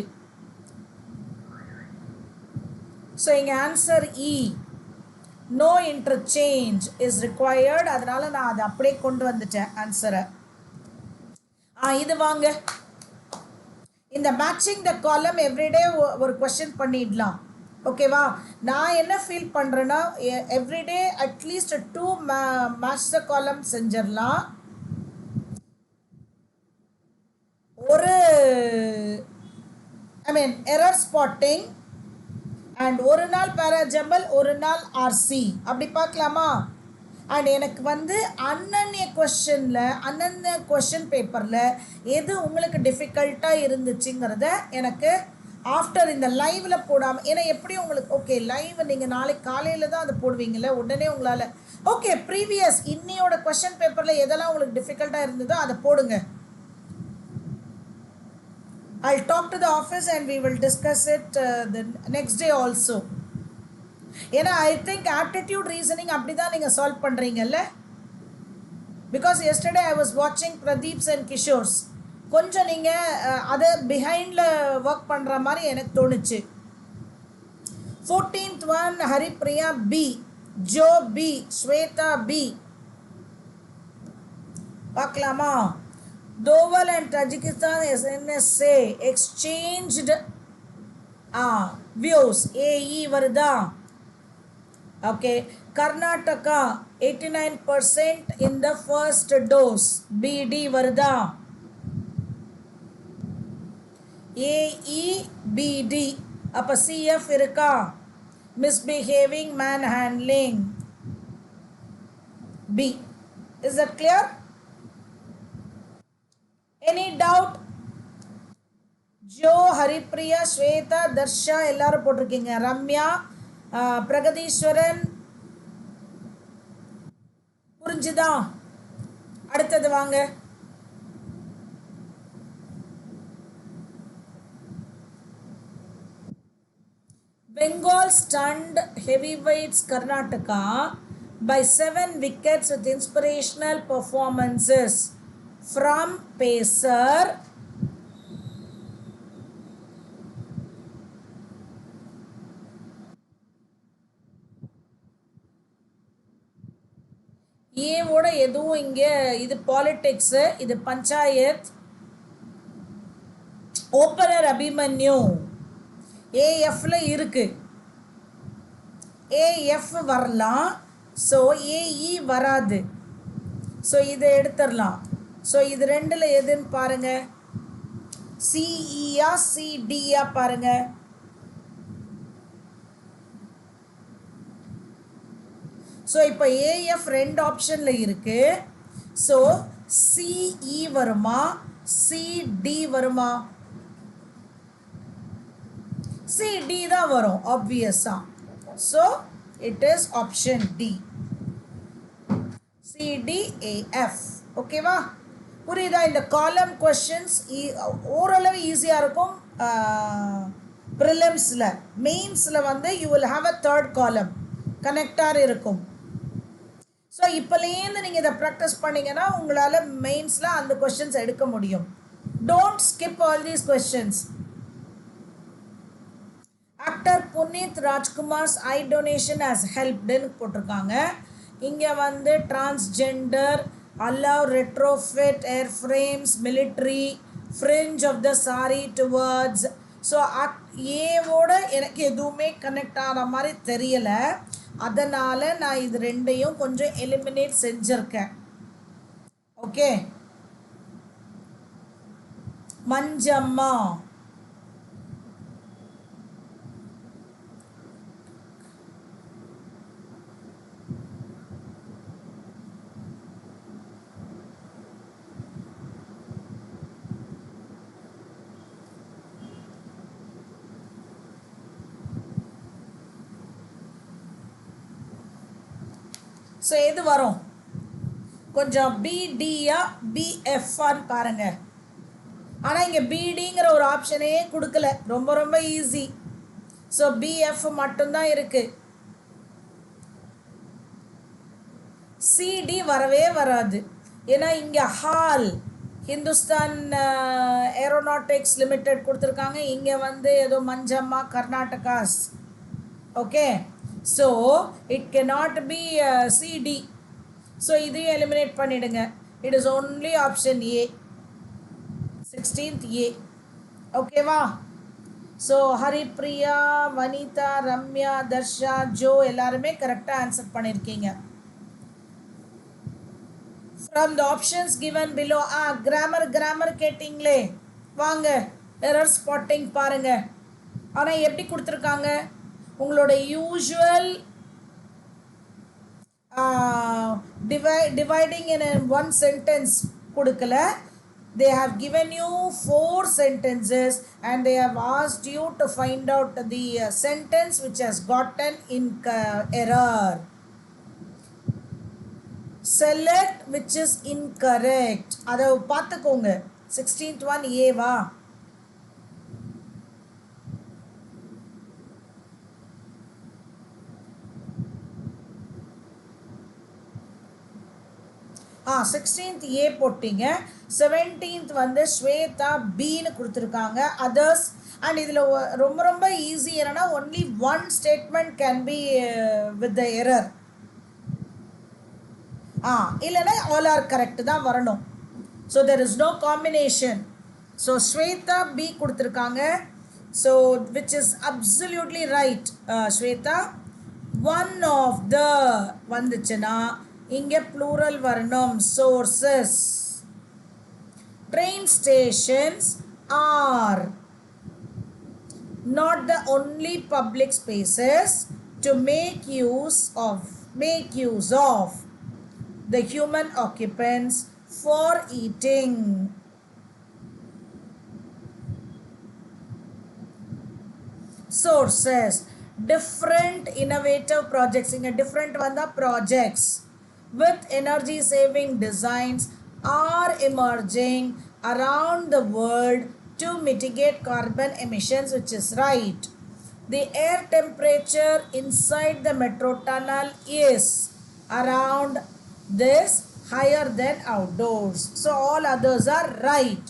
ஸோ இங்கே answer E. No interchange is required. அதனால நான் அதை அப்படியே கொண்டு வந்துட்டேன் ஆன்சரை. இது வாங்க, இந்த மேட்சிங் த காலம் எவ்ரிடே ஒரு கொஸ்டின் பண்ணிடலாம். ஓகேவா? நான் என்ன ஃபீல் பண்ணுறேன்னா எவ்ரிடே அட்லீஸ்ட் 2 மேட்ச் த காலம் செஞ்சிடலாம். ஒரு எரர் ஸ்பாட்டிங் அண்ட் ஒரு நாள் பேராஜம்பல், ஒரு நாள் ஆர்சி, அப்படி பார்க்கலாமா? அண்ட் எனக்கு வந்து அன்னன்ய கொஷின் பேப்பரில் எது உங்களுக்கு டிஃபிகல்ட்டாக இருந்துச்சுங்கிறத எனக்கு ஆஃப்டர் இந்த லைவில் போடாமல், ஏன்னா எப்படி உங்களுக்கு ஓகே லைவ் நீங்கள் நாளைக்கு காலையில் தான் அதை போடுவீங்கள்ல, உடனே உங்களால் ஓகே ப்ரீவியஸ் இன்னையோட கொஷின் பேப்பரில் எதெல்லாம் உங்களுக்கு டிஃபிகல்ட்டாக இருந்ததோ அதை போடுங்க. I'll talk to the office and we will discuss it the next day also. ஏன்னா ஐ திங்க் ஆப்டிடியூட் ரீசனிங் அப்படி தான் நீங்கள் சால்வ் பண்ணுறீங்கல்ல. பிகாஸ் எஸ்டர்டே ஐ வாஸ் வாட்சிங் பிரதீப்ஸ் அண்ட் கிஷோர்ஸ். கொஞ்சம் நீங்கள் அதை பிஹைண்டில் ஒர்க் பண்ணுற மாதிரி எனக்கு தோணுச்சு. 14th one Haripriya B, Jo B, Swetha B. பார்க்கலாமா? Doval and Tajikistan SNSA exchanged views. AE வருதா? Okay. Karnataka 89% in the first dose. BD வருதா? AE BD. அப்ப CF இருக்கா? Misbehaving, manhandling. B. Is that clear? Any doubt? Jo, Haripriya, Swetha, Darsha எல்லாரும் போட்டிருக்கீங்க. ரம்யா, பிரகதீஸ்வரன், புரிஞ்சுதா? அடுத்தது வாங்க. Bengal stunned heavyweights Karnataka by 7 wickets with inspirational performances from pacer ஏவோட எதுவும் இங்கே இது பாலிடிக்ஸு, இது பஞ்சாயத். ஓப்பனர் அபிமன்யு ஏஎஃப்ல இருக்கு, ஏஎஃப் வரலாம். ஸோ ஏஇ வராது. ஸோ இதை எடுத்துடலாம். ஸோ இது ரெண்டில் எதுன்னு பாருங்க, சிஇயா சிடியா பாருங்க. ஸோ இப்போ ஏஎஃப் ரெண்டு ஆப்ஷனில் இருக்கு. ஸோ சிஇ வருமா சிடி வருமா? சிடி தான் வரும் ஆப்வியஸா. So it is option D, CDAF. ஓகேவா? புரியுதா? இந்த காலம் கொஸ்டின்ஸ் ஓரளவு ஈஸியாக இருக்கும் ப்ரிலிம்ஸில். மெயின்ஸில் வந்து you will have a third column கனெக்டாக இருக்கும். ஸோ இப்போலேருந்து நீங்கள் இதை ப்ராக்டிஸ் பண்ணிங்கன்னா உங்களால் மெயின்ஸில் அந்த கொஸ்டின்ஸ் எடுக்க முடியும். Don't skip all these questions. Actor Puneeth Rajkumar's eye donation has ஹெல்ப்டுன்னு போட்டிருக்காங்க. இங்கே வந்து transgender, allow retrofit airframes, military, fringe of the sari towards. So ஏவோட எனக்கு எதுவுமே கனெக்ட் ஆகிற மாதிரி தெரியலை. அதனால் நான் இது ரெண்டையும் கொஞ்சம் எலிமினேட் செஞ்சுருக்கேன். ஓகே, மஞ்சம்மா, ஸோ எது வரும்? கொஞ்சம் பிடியா பிஎஃப்ஆன்னு பாருங்கள். ஆனால் இங்கே பிடிங்கிற ஒரு ஆப்ஷனே கொடுக்கல, ரொம்ப ரொம்ப ஈஸி. ஸோ பிஎஃப் மட்டும்தான் இருக்குது. சிடி வரவே வராது. ஏன்னா இங்கே ஹால் ஹிந்துஸ்தான் ஏரோநாட்டிக்ஸ் லிமிடெட் கொடுத்துருக்காங்க. இங்கே வந்து ஏதோ Manjamma Karnataka's. Okay, so it cannot be CD. So இதையும் எலிமினேட் பண்ணிடுங்க. It is only option A, 16th A. ஓகேவா? ஸோ ஹரிப்ரியா, வனிதா, ரம்யா, தர்ஷா, ஜோ எல்லாருமே கரெக்டாக ஆன்சர் பண்ணியிருக்கீங்க. From the options given below. Grammar கேட்டிங்களே, வாங்க எரர் ஸ்பாட்டிங் பாருங்கள். ஆனால் எப்படி கொடுத்துருக்காங்க? உங்களோட usual dividing in one sentence கொடுக்கல. They have given you 4 sentences and they have asked you to find out the sentence which has gotten in error. Select which is incorrect. அதை பார்த்துக்கோங்க. 16th one ஏவா? 16th ஏ போட்டிங்க. 17th வந்து ஸ்வேதா பின்னு கொடுத்துருக்காங்க. Others. And இதில் ரொம்ப ரொம்ப easy என்னன்னா only one statement can be with the error. இல்லைன்னா ஆல் ஆர் கரெக்ட் தான் வரணும். So there is no combination. So Swetha B கொடுத்துருக்காங்க. So which is absolutely right Swetha. One of the வந்துச்சுன்னா இங்கே ப்ளூரல் வரணும். Sources. Train stations are not the only public spaces to make use of the human occupants for eating. Sources. Different innovative projects. Inga different vanda projects with energy saving designs are emerging around the world to mitigate carbon emissions, which is right. The air temperature inside the metro tunnel is around this higher than outdoors. So all others are right.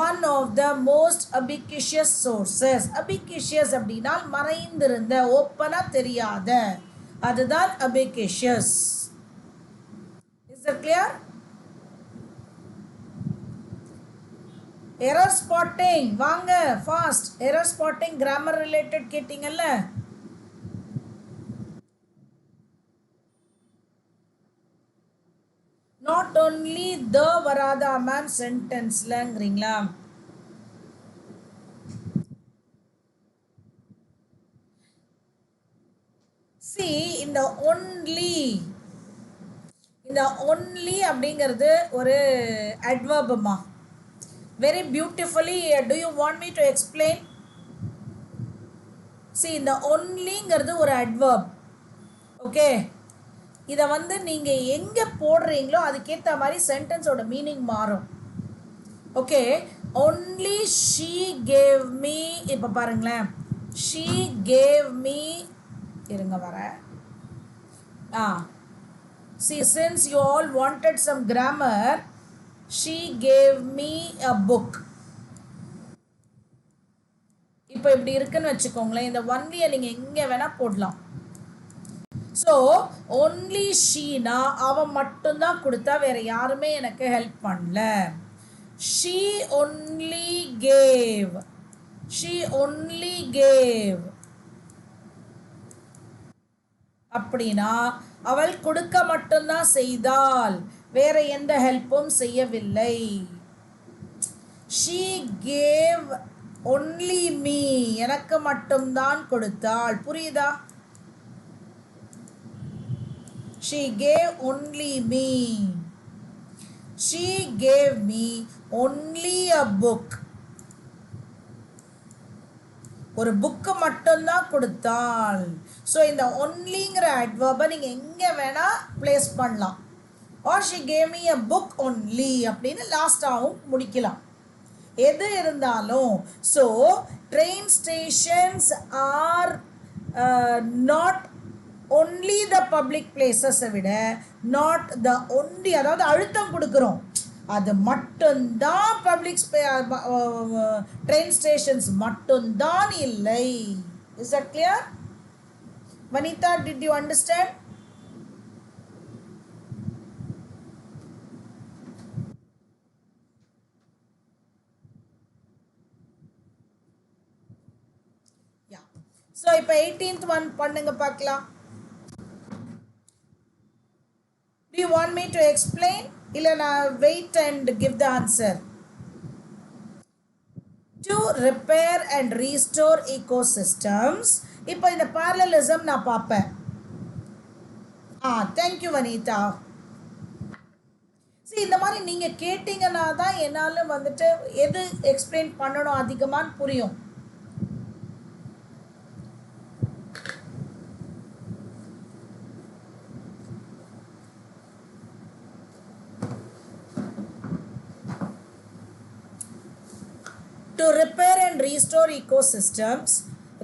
One of the most ubiquitous sources. Ubiquitous அப்படின்னா மறைந்திருந்த, ஓப்பனா தெரியாத, அதுதான் ubiquitous. Is that clear? Error spotting வாங்க fast. Error spotting grammar related கேட்டிங்கல்ல. Not only the Veranda MAM sentence ங்கறீங்களா? See இந்த only அப்படிங்கிறது ஒரு adverbமா. Very beautifully, do you want me to explain? See இந்த onlyங்கிறது ஒரு adverb. Okay, இதை வந்து நீங்க எங்க போடுறீங்களோ அதுக்கேற்ற மாதிரி சென்டென்ஸோட மீனிங் மாறும். Okay, only she gave me, இப்போ பாருங்களேன், she gave me, இருங்க வர see, since you all wanted some grammar, she gave me a book. இப்போ இப்படி இருக்குன்னு வச்சுக்கோங்களேன், இந்த only நீங்க எங்க வேணா போடலாம். ஸோ ஒன்லி ஷீனா அவன் மட்டும்தான் கொடுத்தா, வேற யாருமே எனக்கு ஹெல்ப் பண்ணல. She only gave, she only gave அப்படின்னா அவள் கொடுக்க மட்டும்தான் செய்தாள், வேற எந்த ஹெல்ப்பும் செய்யவில்லை. ஷீ கேவ் ஒன்லி மீ, எனக்கு மட்டும்தான் கொடுத்தாள். புரியுதா? She gave only me. She gave me only a book. ஒரு புக்கு மட்டும்தான் கொடுத்தாள். ஸோ இந்த ஒன்லிங்கிற அட்வர்பை நீங்கள் எங்கே வேணால் பிளேஸ் பண்ணலாம். Or she gave me a book only அப்படின்னு லாஸ்டாகவும் முடிக்கலாம், எது இருந்தாலும். So train stations R not only the public places விட not the only, அதாவது அழுத்தம் கொடுக்குறோம், அது மட்டும்தான் பப்ளிக் ட்ரெயின் ஸ்டேஷன்ஸ் மட்டும்தான் இல்லை. Is that clear? Vanita, did you understand? Yeah. So இப்போ 18th one பண்ணுங்க பார்க்கலாம். Do you want me to explain? Illa na wait and give the answer. To repair and restore ecosystems. இப்போ இந்த parallelism நான் பார்ப்பேன். Thank you Vanita. See, இந்த மாதிரி நீங்க கேட்டீங்கன்னா தான் என்னால வந்துட்டு எது எக்ஸ்பிளைன் பண்ணணும் அதிகமான்னு புரியும். To repair and restore ecosystems,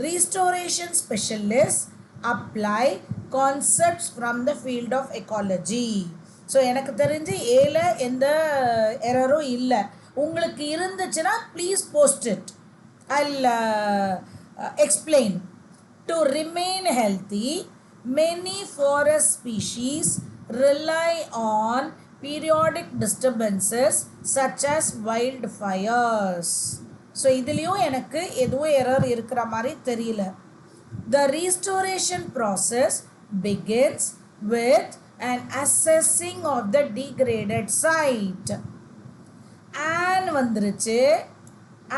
restoration specialists apply concepts from the field of ecology. So எனக்கு தெரிஞ்சு ஏல எந்த எரரும் இல்லை. உங்களுக்கு இருந்துச்சுன்னா please post it, I'll explain. To remain healthy, many forest species rely on periodic disturbances such as wildfires. So இதுலேயும் எனக்கு எதுவும் எரர் இருக்கிற மாதிரி தெரியல. The restoration process begins with an assessing of the degraded site. An வந்துருச்சு.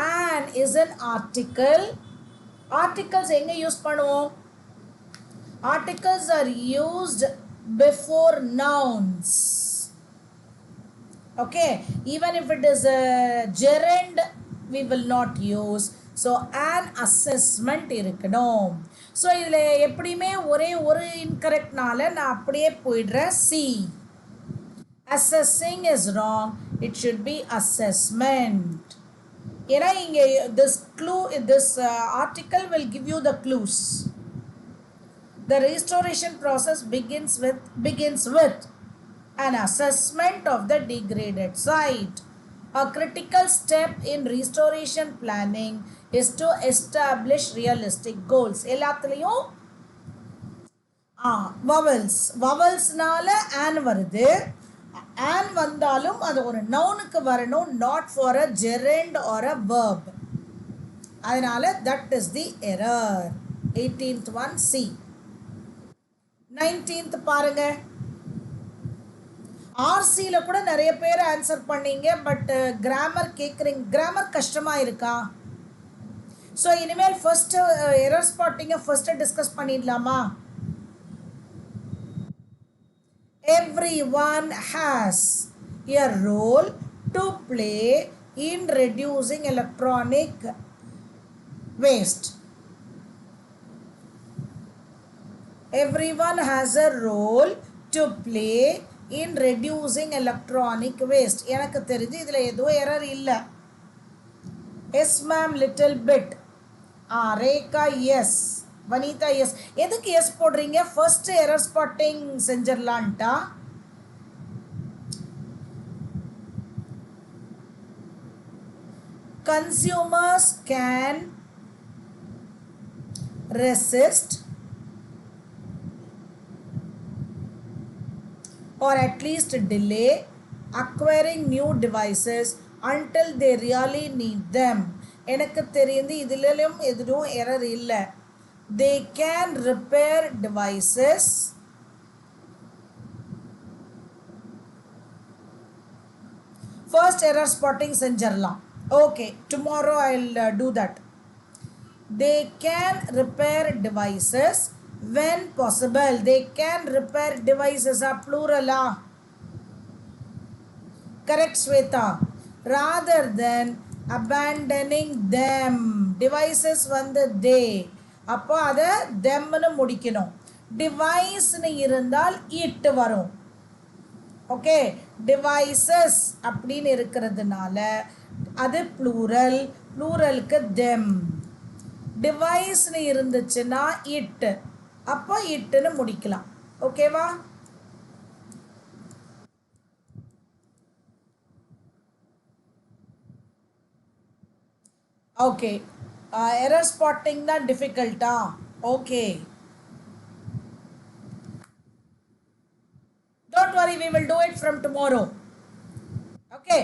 An is an article. Articles எங்க use பண்ணுவோம்? Articles are used before nouns. Okay, even if it is a gerund, we will not use. So an assessment இருக்கணும். So இதில் எப்படியுமே ஒரே ஒரு இன்கரெக்ட்னால நான் அப்படியே போயிடுறேன். C. Assessing is wrong. It should be assessment. ஏன்னா இங்கே this article will give you the clues. The restoration process begins with an assessment of the degraded site. A critical step in restoration planning is to establish realistic goals. எல்லாத்துலேயும் vowelsனால an வருது. and வந்தாலும் அது ஒரு நவுனுக்கு வரணும், not for a gerund or a verb. அதனால that is the error. 18th one C. 19th பாருங்க. RCல கூட நிறைய பேர் ஆன்சர் பண்ணீங்க, பட் கிராமர் கேட்குறீங்க. கிராமர் கஷ்டமாக இருக்கா? ஸோ இனிமேல் ஃபர்ஸ்ட் எரர் ஸ்பாட்டிங்கை ஃபர்ஸ்ட் டிஸ்கஸ் பண்ணிடலாமா? Everyone has a role to play in reducing electronic waste. Everyone has a role to play in reducing electronic waste. எனக்கு தெரிஞ்சு இதில் எதுவும் எரர் இல்லை. Yes ma'am little bit. Rekha yes, Vanitha yes. எதுக்கு yes போடுறீங்க? First error spotting செஞ்சிடலான்ட்டா? Consumers can resist or at least delay acquiring new devices until they really need them. எனக்கு தெரிந்து இதிலும் எதுவும் எரர் இல்லை. They can repair devices first error spotting செஞ்சிடலாம். Okay, tomorrow I'll do that. They can repair devices when possible. They can repair devices are plural. Correct, Sweta. Rather than abandoning them. Devices வந்து they. அப்போ அதை themனு முடிக்கணும். Deviceனு இருந்தால் it வரும். Okay, devices அப்படின்னு இருக்கிறதுனால அது ப்ளூரல், ப்ளூரலுக்கு them. டிவைஸ்னு இருந்துச்சுன்னா இட், அப்போ இட்டுன்னு முடிக்கலாம். ஓகேவா? ஓகே, எரர் ஸ்பாட்டிங் தான் டிஃபிகல்ட்டா? Okay, don't worry, we will do it from tomorrow. Okay,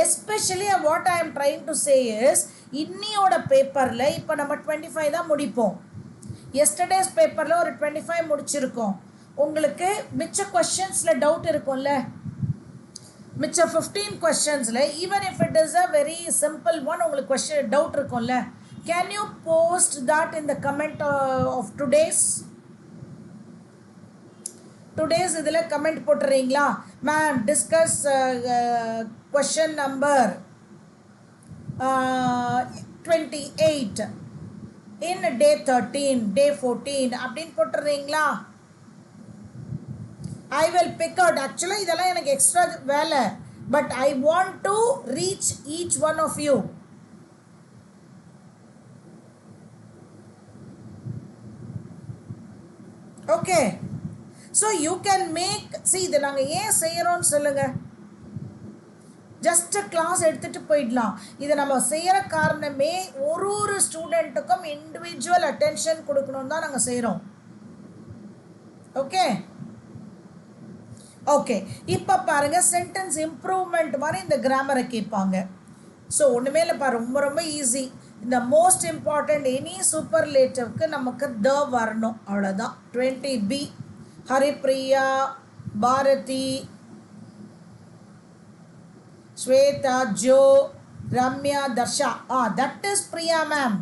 especially what I am trying to say is இன்னியோட பேப்பரில் இப்போ நம்ம 25 தான் முடிப்போம். எஸ்டர்டேஸ் பேப்பரில் ஒரு 25 முடிச்சிருக்கோம். உங்களுக்கு மிச்ச கொஷின்ஸில் டவுட் இருக்கும்ல, மிச்ச 15 கொஷின்ஸில் even if it is a very simple one, உங்களுக்கு கொஷின் டவுட் இருக்கும்ல. Can you post that in the comment of today's இதில் கமெண்ட் போட்டுறீங்களா? Ma'am discuss question number 28 in day 13, day 14 அப்படின்னு போட்டுறீங்களா? I will pick out. Actually இதெல்லாம் எனக்கு extra வேலை, but I want to reach each one of you. Okay, so you can make, see இதை நாங்கள் ஏன் செய்கிறோன்னு சொல்லுங்கள். ஜஸ்ட்டு கிளாஸ் எடுத்துகிட்டு போயிடலாம். இதை நம்ம செய்கிற காரணமே ஒரு ஸ்டூடெண்ட்டுக்கும் இண்டிவிஜுவல் அட்டென்ஷன் கொடுக்கணுன்னு தான் நாங்கள் செய்கிறோம். ஓகே ஓகே, இப்போ பாருங்கள், சென்டென்ஸ் இம்ப்ரூவ்மெண்ட் மாதிரி இந்த கிராமரை கேட்பாங்க. ஸோ ஒன்றுமே இல்லைப்பா, ரொம்ப ரொம்ப ஈஸி. இந்த மோஸ்ட் இம்பார்ட்டண்ட் எனி சூப்பர்லேட்டிவ்க்கு நமக்கு த வரணும், அவ்வளோதான். 20B Haripriya, Bharathi, Shweta, Joe, Ramya, Darsha. That is Priya ma'am.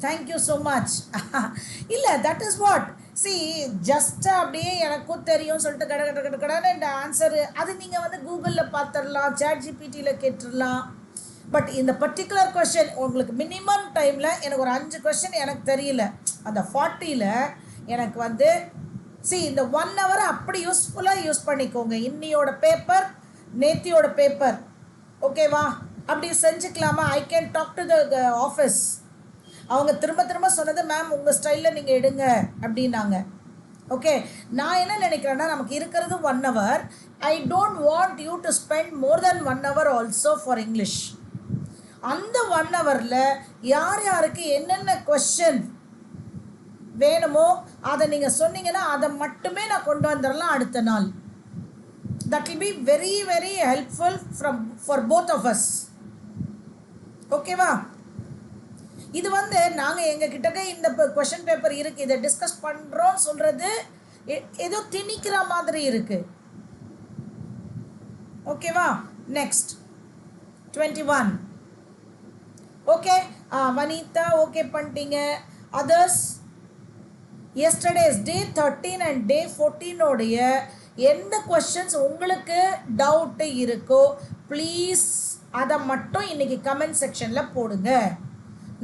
Thank you so much. இல்லை, that is what. See, just அப்படியே எனக்கும் தெரியும் சொல்லிட்டு கடன்னு இந்த ஆன்சரு அது நீங்கள் வந்து கூகுளில் பார்த்துடலாம், சாட் ஜிபிடியில் கேட்டுடலாம். பட் இந்த பர்டிகுலர் கொஷின் உங்களுக்கு மினிமம் டைமில் எனக்கு ஒரு 5 கொஷின் எனக்கு தெரியல, அந்த 40ல் எனக்கு வந்து இந்த 1 hour அப்படி யூஸ்ஃபுல்லாக யூஸ் பண்ணிக்கோங்க. இன்னியோட பேப்பர், நேத்தியோட பேப்பர், ஓகேவா? அப்படி செஞ்சுக்கலாமா? I can talk to the office. அவங்க திரும்ப சொன்னது, மேம் உங்கள் ஸ்டைலில் நீங்கள் எடுங்க அப்படின்னாங்க. ஓகே, நான் என்ன நினைக்கிறேன்னா, நமக்கு இருக்கிறது 1 hour. I don't want you to spend more then 1 hour also for English. அந்த 1 hourல யார் யாருக்கு என்னென்ன கொஸ்டின் வேணுமோ அதை நீங்கள் சொன்னீங்கன்னா அதை மட்டுமே நான் கொண்டு வந்துடலாம் அடுத்த நாள். That will be very very helpful for both of us. ஓகேவா? இது வந்து நாங்கள் எங்கள் கிட்டக்க இந்த கொஷின் பேப்பர் இருக்குது, இதை டிஸ்கஸ் பண்ணுறோம் சொல்கிறது ஏதோ திணிக்கிற மாதிரி இருக்குது. ஓகேவா? நெக்ஸ்ட் 21. ஓகே, வனிதா ஓகே பண்ணிட்டீங்க. Others yesterday's day 13 and day 14 உடைய எந்த கொஸ்டின்ஸ் உங்களுக்கு டவுட் இருக்கோ ப்ளீஸ் அதை மட்டும் இன்னைக்கு கமெண்ட் செக்ஷனில் போடுங்க.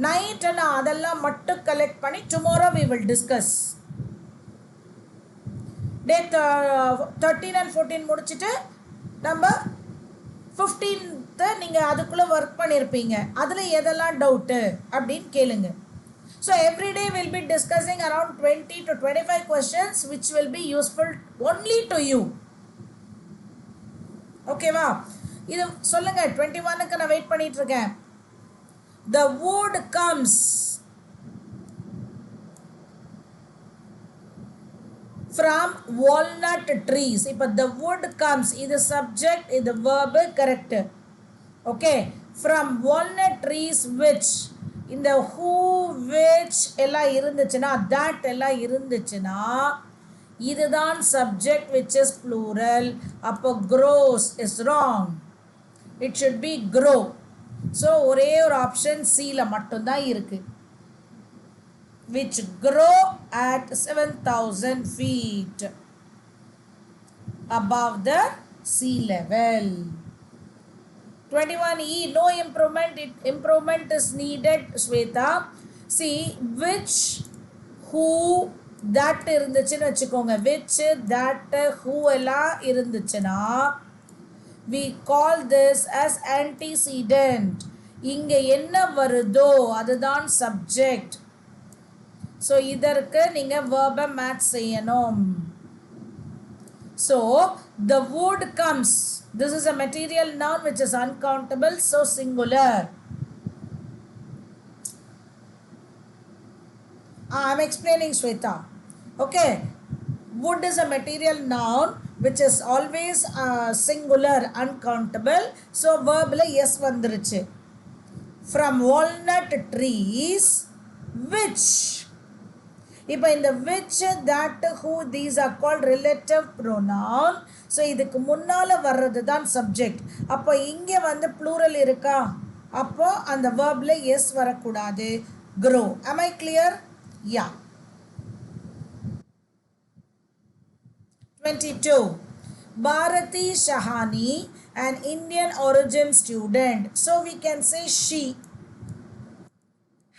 நைட்டு நான் அதெல்லாம் மட்டும் கலெக்ட் பண்ணி tomorrow we will discuss. Day 13 and 14 முடிச்சுட்டு நம்ம 15th நீங்கள் அதுக்குள்ளே ஒர்க் பண்ணியிருப்பீங்க, அதில் எதெல்லாம் டவுட்டு அப்படின்னு கேளுங்க. So every day we'll be discussing around 20 to 25 questions which will be useful only to you. Okay va? இது சொல்லுங்க. 21க்கு நான் வெயிட் பண்ணிட்டு இருக்கேன். The wood comes from walnut trees. இப்போ the wood comes, இது subject, இது verb, correct. Okay, from walnut trees which, இந்த who, which எல்லாம் இருந்துச்சுன்னா, that எல்லாம் இருந்துச்சுன்னா, இதுதான் subject which is plural. அப்போ grows is wrong. It should be grow. So ஒரே ஒரு ஆப்ஷன் Cல மட்டும்தான் இருக்கு. Which grow at 7,000 feet above the sea level. 21E, no improvement is needed, Shweta. See, which, who, that இருந்துச்சுன்னு வச்சுக்கோங்க. which, that, who எல்லாம் இருந்துச்சுன்னா we call this as antecedent. இங்க என்ன வருதோ அதுதான் subject. So இதற்கு நீங்க verb match செய்யணும். So the wood comes, this is a material noun which is uncountable, so singular. I'm explaining, Shweta. Okay, wood is a material noun which is always singular, uncountable, so verb la yes வந்துருச்சு. From walnut trees which, இப்போ இந்த which, that, who, these are called relative pronoun. So இதுக்கு முன்னால் வர்றது தான் subject. அப்போ இங்கே வந்து ப்ளூரல் இருக்கா, அப்போ அந்த வேர்பில் எஸ் வரக்கூடாது, grow. Am I clear? Yeah. 22. Bharati Shahani, an Indian origin student. So we can say she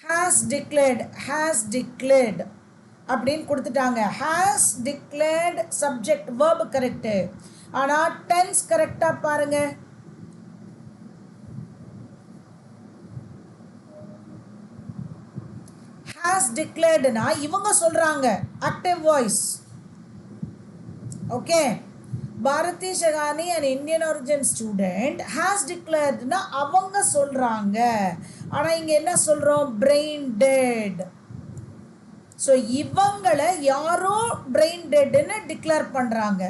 has declared அப்படின்னு கொடுத்துட்டாங்க. has declared subject verb correct, ஆனால் tense கரெக்டாக பாருங்க. has declaredனா இவங்க சொல்றாங்க, active voice. Okay, Bharathi Shahani an Indian origin student has declaredனா அவங்க சொல்றாங்க, ஆனால் இங்கே என்ன சொல்றோம், brain dead. ஸோ இவங்களை யாரோ பிரெயின் டெட்னு டிக்ளேர் பண்ணுறாங்க.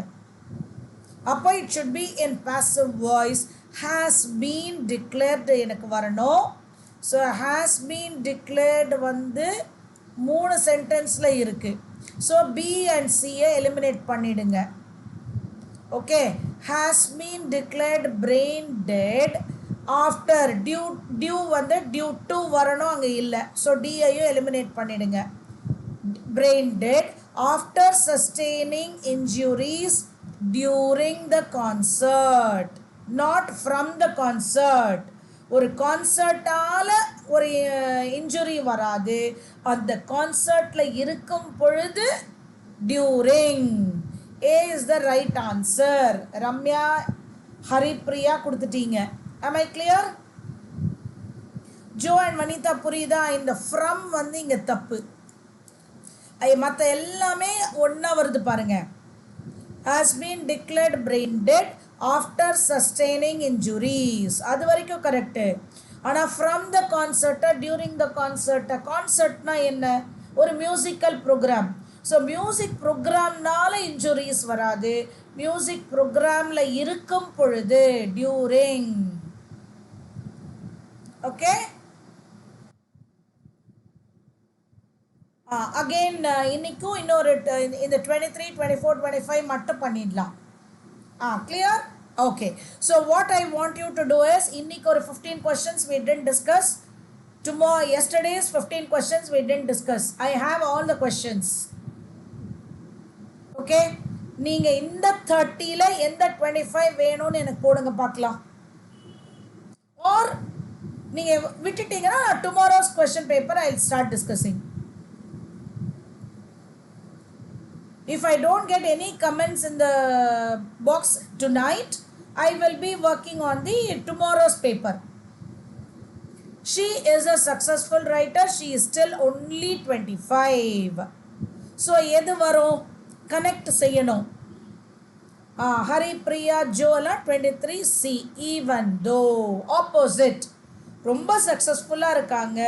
அப்போ it should be in passive voice. Has been declared எனக்கு வரணும். ஸோ ஹேஸ் பீன் டிக்ளேர்டு வந்து 3 சென்டென்ஸில் இருக்குது. ஸோ பி அண்ட் சியை எலிமினேட் பண்ணிடுங்க. Okay, has been declared brain dead after due வந்து டியூ டு வரணும், அங்கே இல்லை. ஸோ டிஐயும் எலிமினேட் பண்ணிடுங்க. Brain dead after sustaining injuries during the concert, not from the concert. ஒரு கான்சர்ட்டால் ஒரு இன்ஜுரி வராது, அந்த கான்சர்ட்டில் இருக்கும் பொழுது during. A is the right answer. Ramya, Haripriya கொடுத்துட்டீங்க. Am I clear? Joe and Vanitha புரியுதா? இந்த from வந்து இங்கே தப்பு, மற்ற எல்லாமே ஒன்றா வருது பாருங்க. has been declared brain dead after sustaining injuries, அது வரைக்கும் கரெக்டு. ஆனால் from the concert, during the concert, கான்சர்ட்னா என்ன, ஒரு மியூசிக்கல் ப்ரோக்ராம். ஸோ மியூசிக் ப்ரோக்ராம்னால இன்ஜுரிஸ் வராது, மியூசிக் ப்ரோக்ராம்ல இருக்கும் பொழுது டியூரிங். ஓகே, அகெயின் இன்னைக்கும் இன்னொரு இந்த 23, 24, 25 மட்டும் பண்ணிடலாம். Clear? Okay. So what I want you to do is, இன்னைக்கு ஒரு 15 questions we didn't discuss. Tomorrow, yesterday's 15 questions we didn't discuss. I have all the questions. Okay? நீங்க இந்த 30ல எந்த 25 வேணும்னு எனக்கு போடுங்க பார்க்கலாம். Or நீங்க விட்டுட்டீங்கன்னா tomorrow's question paper I'll start discussing. If I don't get any comments in the box tonight, I will be working on the tomorrow's paper. She is a successful writer. She is still only 25. So, எது வரும்? Connect செய்யணும். Hari, Priya, Jola 23C. Even though. Opposite. ரொம்ப சக்சஸ்ஃபுல்லாக இருக்காங்க.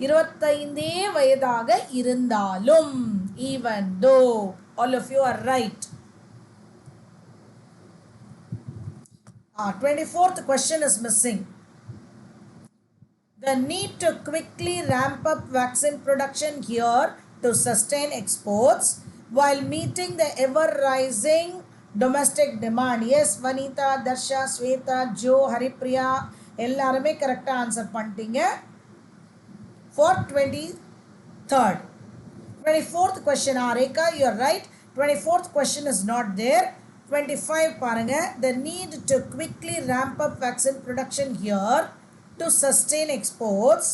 25 வயதாக இருந்தாலும். Even though. All of you are right. 24th question is missing. The need to quickly ramp up vaccine production here to sustain exports while meeting the ever-rising domestic demand. Yes, Vanita, Darsha, Sweta, Joe, Haripriya, எல்லாருமே கரெக்டாக answer பண்ணிட்டீங்க. For 23rd. 24th question, Rekha, you are right. 24th question is not there. 25 பாருங்க. The need to quickly ramp up vaccine production here to sustain exports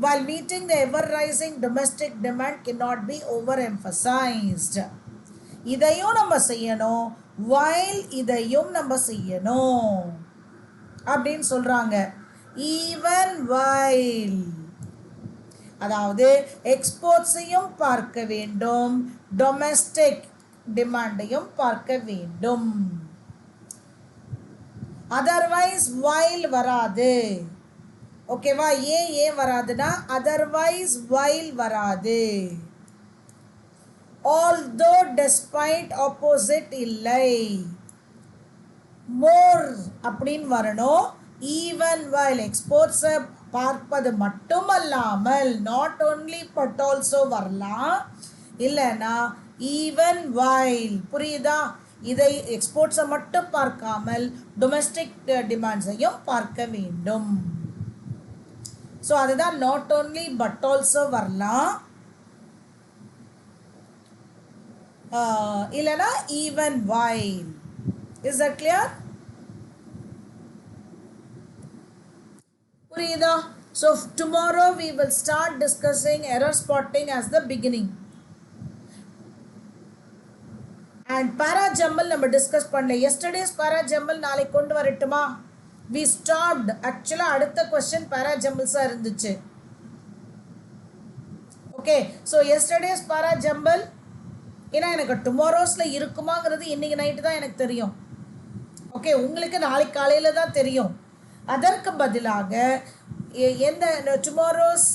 while meeting the ever-rising domestic demand cannot be overemphasized. இதையும் நம்ம செய்யணும், while இதையும் நம்ம செய்யணும் அப்படின்னு சொல்றாங்க. Even while, அதாவது எக்ஸ்போர்ட்ஸையும் பார்க்க வேண்டும், டொமெஸ்டிக் டிமாண்டையும் பார்க்க வேண்டும். அதர்வைஸ் while வராது. ஓகேவா? ஏன் வராதுன்னா அதர்வைஸ் while வராது. although despite opposite இல்லை. more அப்படின்னு வரணும். even while எக்ஸ்போர்ட்ஸை பார்ப்பது மட்டுமல்லாமல் not only but also வரலாம். இல்லைன்னா even while. புரியுதா? இதை எக்ஸ்போர்ட்ஸை மட்டும் பார்க்காமல் டொமெஸ்டிக் டிமாண்ட்ஸையும் பார்க்க வேண்டும். ஸோ அதுதான் not only but also வரலாம். இல்லைன்னா even while. Is that clear? புரியுதா? So tomorrow we will start discussing error spotting as the beginning. And para jumble நம்ம டிஸ்கஸ் பண்ணல. yesterday's para jumble நாளைக்கு கொண்டு வரட்டுமா? we stopped. actually அடுத்த question para jumblesா இருந்துச்சு. okay, so yesterday's para jumble ஏன்னா எனக்கு டுமாரோஸ்ல இருக்குமாங்கிறது இன்னைக்கு நைட்டு தான் எனக்கு தெரியும். ஓகே, உங்களுக்கு நாளைக்கு காலையில் தான் தெரியும். அதற்கு பதிலாக எந்த டுமாரோஸ்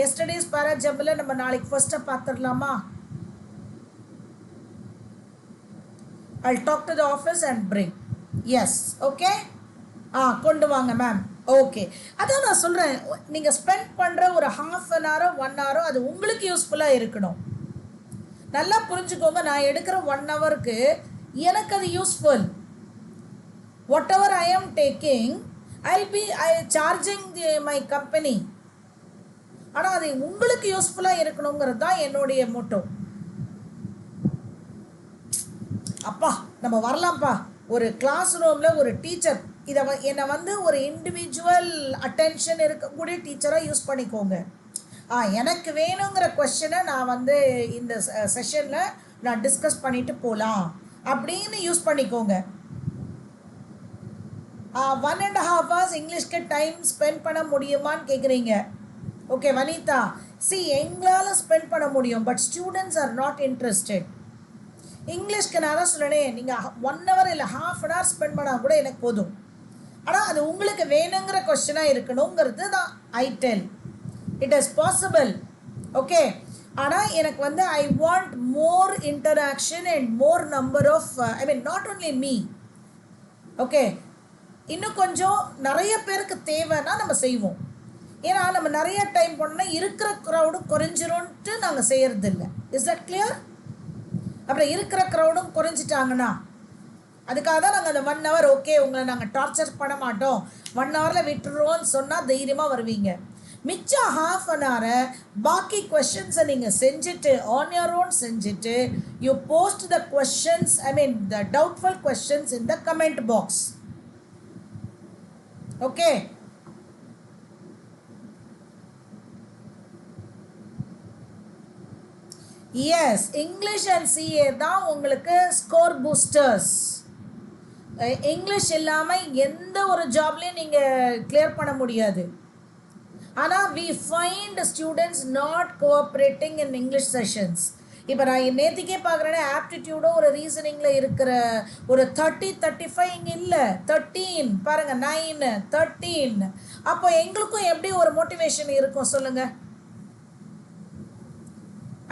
எஸ்டர்டேஸ் பாரா ஜம்பில் நம்ம நாளைக்கு ஃபர்ஸ்ட்டாக பார்த்துடலாமா? I'll talk to the office and bring. Yes, okay? கொண்டு வாங்க மேம். ஓகே, அதான் நான் சொல்கிறேன், நீங்கள் ஸ்பெண்ட் பண்ணுற ஒரு ஹாஃப் அன் ஹவரோ 1 ஹவரோ அது உங்களுக்கு யூஸ்ஃபுல்லாக இருக்கணும். நல்லா புரிஞ்சுக்கோங்க, நான் எடுக்கிற 1 ஹவருக்கு எனக்கு அது யூஸ்ஃபுல். வாட் எவர் ஐ ஆம் taking I charging my company. ஆனால் அது உங்களுக்கு யூஸ்ஃபுல்லாக இருக்கணுங்கிறது தான் என்னுடைய மோட்டோ. அப்பா நம்ம வரலாம்ப்பா, ஒரு கிளாஸ் ரூமில் ஒரு டீச்சர் என்னை ஒரு இண்டிவிஜுவல் அட்டென்ஷன் இருக்கக்கூடிய டீச்சராக யூஸ் பண்ணிக்கோங்க. எனக்கு வேணுங்கிற கொஸ்டினை நான் இந்த செஷனில் நான் டிஸ்கஸ் பண்ணிட்டு போகலாம் அப்படின்னு யூஸ் பண்ணிக்கோங்க. 1.5 hours இங்கிலீஷ்க்கு டைம் ஸ்பெண்ட் பண்ண முடியுமான்னு கேட்குறீங்க. ஓகே வனிதா, எங்களால் ஸ்பெண்ட் பண்ண முடியும், but students are not interested. இங்கிலீஷ்க்கு நான் தான் சொல்லணேன், நீங்கள் 1 hour இல்லை half an hour ஸ்பெண்ட் பண்ணால் கூட எனக்கு போதும். ஆனால் அது உங்களுக்கு வேணுங்கிற கொஸ்டினாக இருக்கணுங்கிறது தான் I tell. It is possible. Okay, ஆனால் எனக்கு வந்து I want more interaction and more number of I mean not only me, okay, இன்னும் கொஞ்சம் நிறைய பேருக்கு தேவைன்னா நம்ம செய்வோம். ஏன்னா நம்ம நிறைய டைம் பண்ணோன்னா இருக்கிற க்ரௌடும் குறைஞ்சிரும்ன்ட்டு நாங்கள் செய்கிறதில்ல. Is that clear? அப்புறம் இருக்கிற க்ரௌடும் குறைஞ்சிட்டாங்கன்னா அதுக்காக தான் நாங்கள் அந்த 1 hour ஓகே உங்களை நாங்கள் டார்ச்சர் பண்ண மாட்டோம் 1 hourல விட்டுருவோம்னு சொன்னால் தைரியமாக வருவீங்க. மிச்சம் half an hour பாக்கி கொஷின்ஸை நீங்கள் செஞ்சுட்டு ஆன் யோர் ஓன் செஞ்சுட்டு you post the questions, I mean the doubtful questions in the comment box. Okay, yes, English and CA தான் உங்களுக்கு ஸ்கோர் பூஸ்டர்ஸ். இங்கிலீஷ் இல்லாமல் எந்த ஒரு ஜாப்லேயும் நீங்கள் கிளியர் பண்ண முடியாது. ஆனால் we find students not cooperating in English sessions. இப்போ நான் நேற்றுக்கே பார்க்குறேன்னா ஆப்டிடியூடும் ஒரு ரீசனிங்கில் இருக்கிற ஒரு 30-35 இங்கே இல்லை, 13 பாருங்கள், 9 13. அப்போ எங்களுக்கும் எப்படி ஒரு மோட்டிவேஷன் இருக்கும் சொல்லுங்கள்?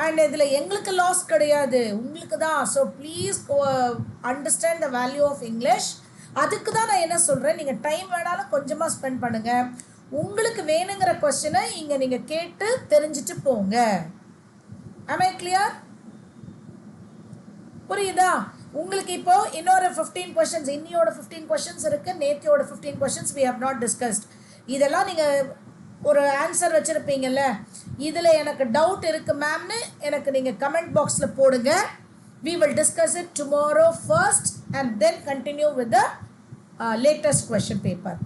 அண்ட் இதில் எங்களுக்கு லாஸ் கிடையாது, உங்களுக்கு தான். So please understand the value of English. அதுக்கு தான் நான் என்ன சொல்கிறேன், நீங்கள் டைம் வேணாலும் கொஞ்சமாக ஸ்பெண்ட் பண்ணுங்கள். உங்களுக்கு வேணுங்கிற கொஸ்டினை இங்கே நீங்கள் கேட்டு தெரிஞ்சுட்டு போங்க. am I clear? புரியுதா உங்களுக்கு? இப்போ இன்னொரு 15 கொஸ்டின்ஸ், இன்னியோட 15 கொஸ்டின்ஸ் இருக்குது, நேத்தியோட 15 questions we have not discussed. இதெல்லாம் நீங்கள் ஒரு ஆன்சர் வச்சுருப்பீங்கல்ல, இதில் எனக்கு டவுட் இருக்குது மேம்னு எனக்கு நீங்கள் கமெண்ட் பாக்ஸில் போடுங்க. we will discuss it tomorrow first and then continue with the latest question paper.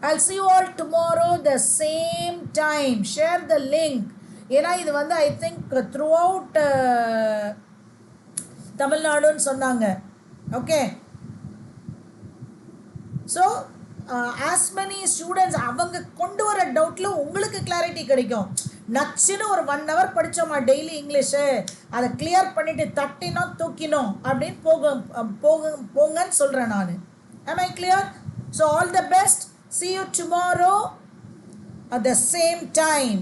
I'll see you all tomorrow the same time. Share the link. ஏன்னா இது வந்து ஐ திங்க் த்ரூ அவுட் தமிழ்நாடுன்னு சொன்னாங்க. Okay, so as many students அவங்க கொண்டு வர டவுட்டில் உங்களுக்கு clarity கிடைக்கும். நச்சுன்னு ஒரு 1 hour படித்தோமா டெய்லி இங்கிலீஷு, அதை கிளியர் பண்ணிவிட்டு தட்டினோம் தூக்கினோம் அப்படின்னு போங்கன்னு சொல்கிறேன் நான். am I clear? So all the best. See you tomorrow at the same time.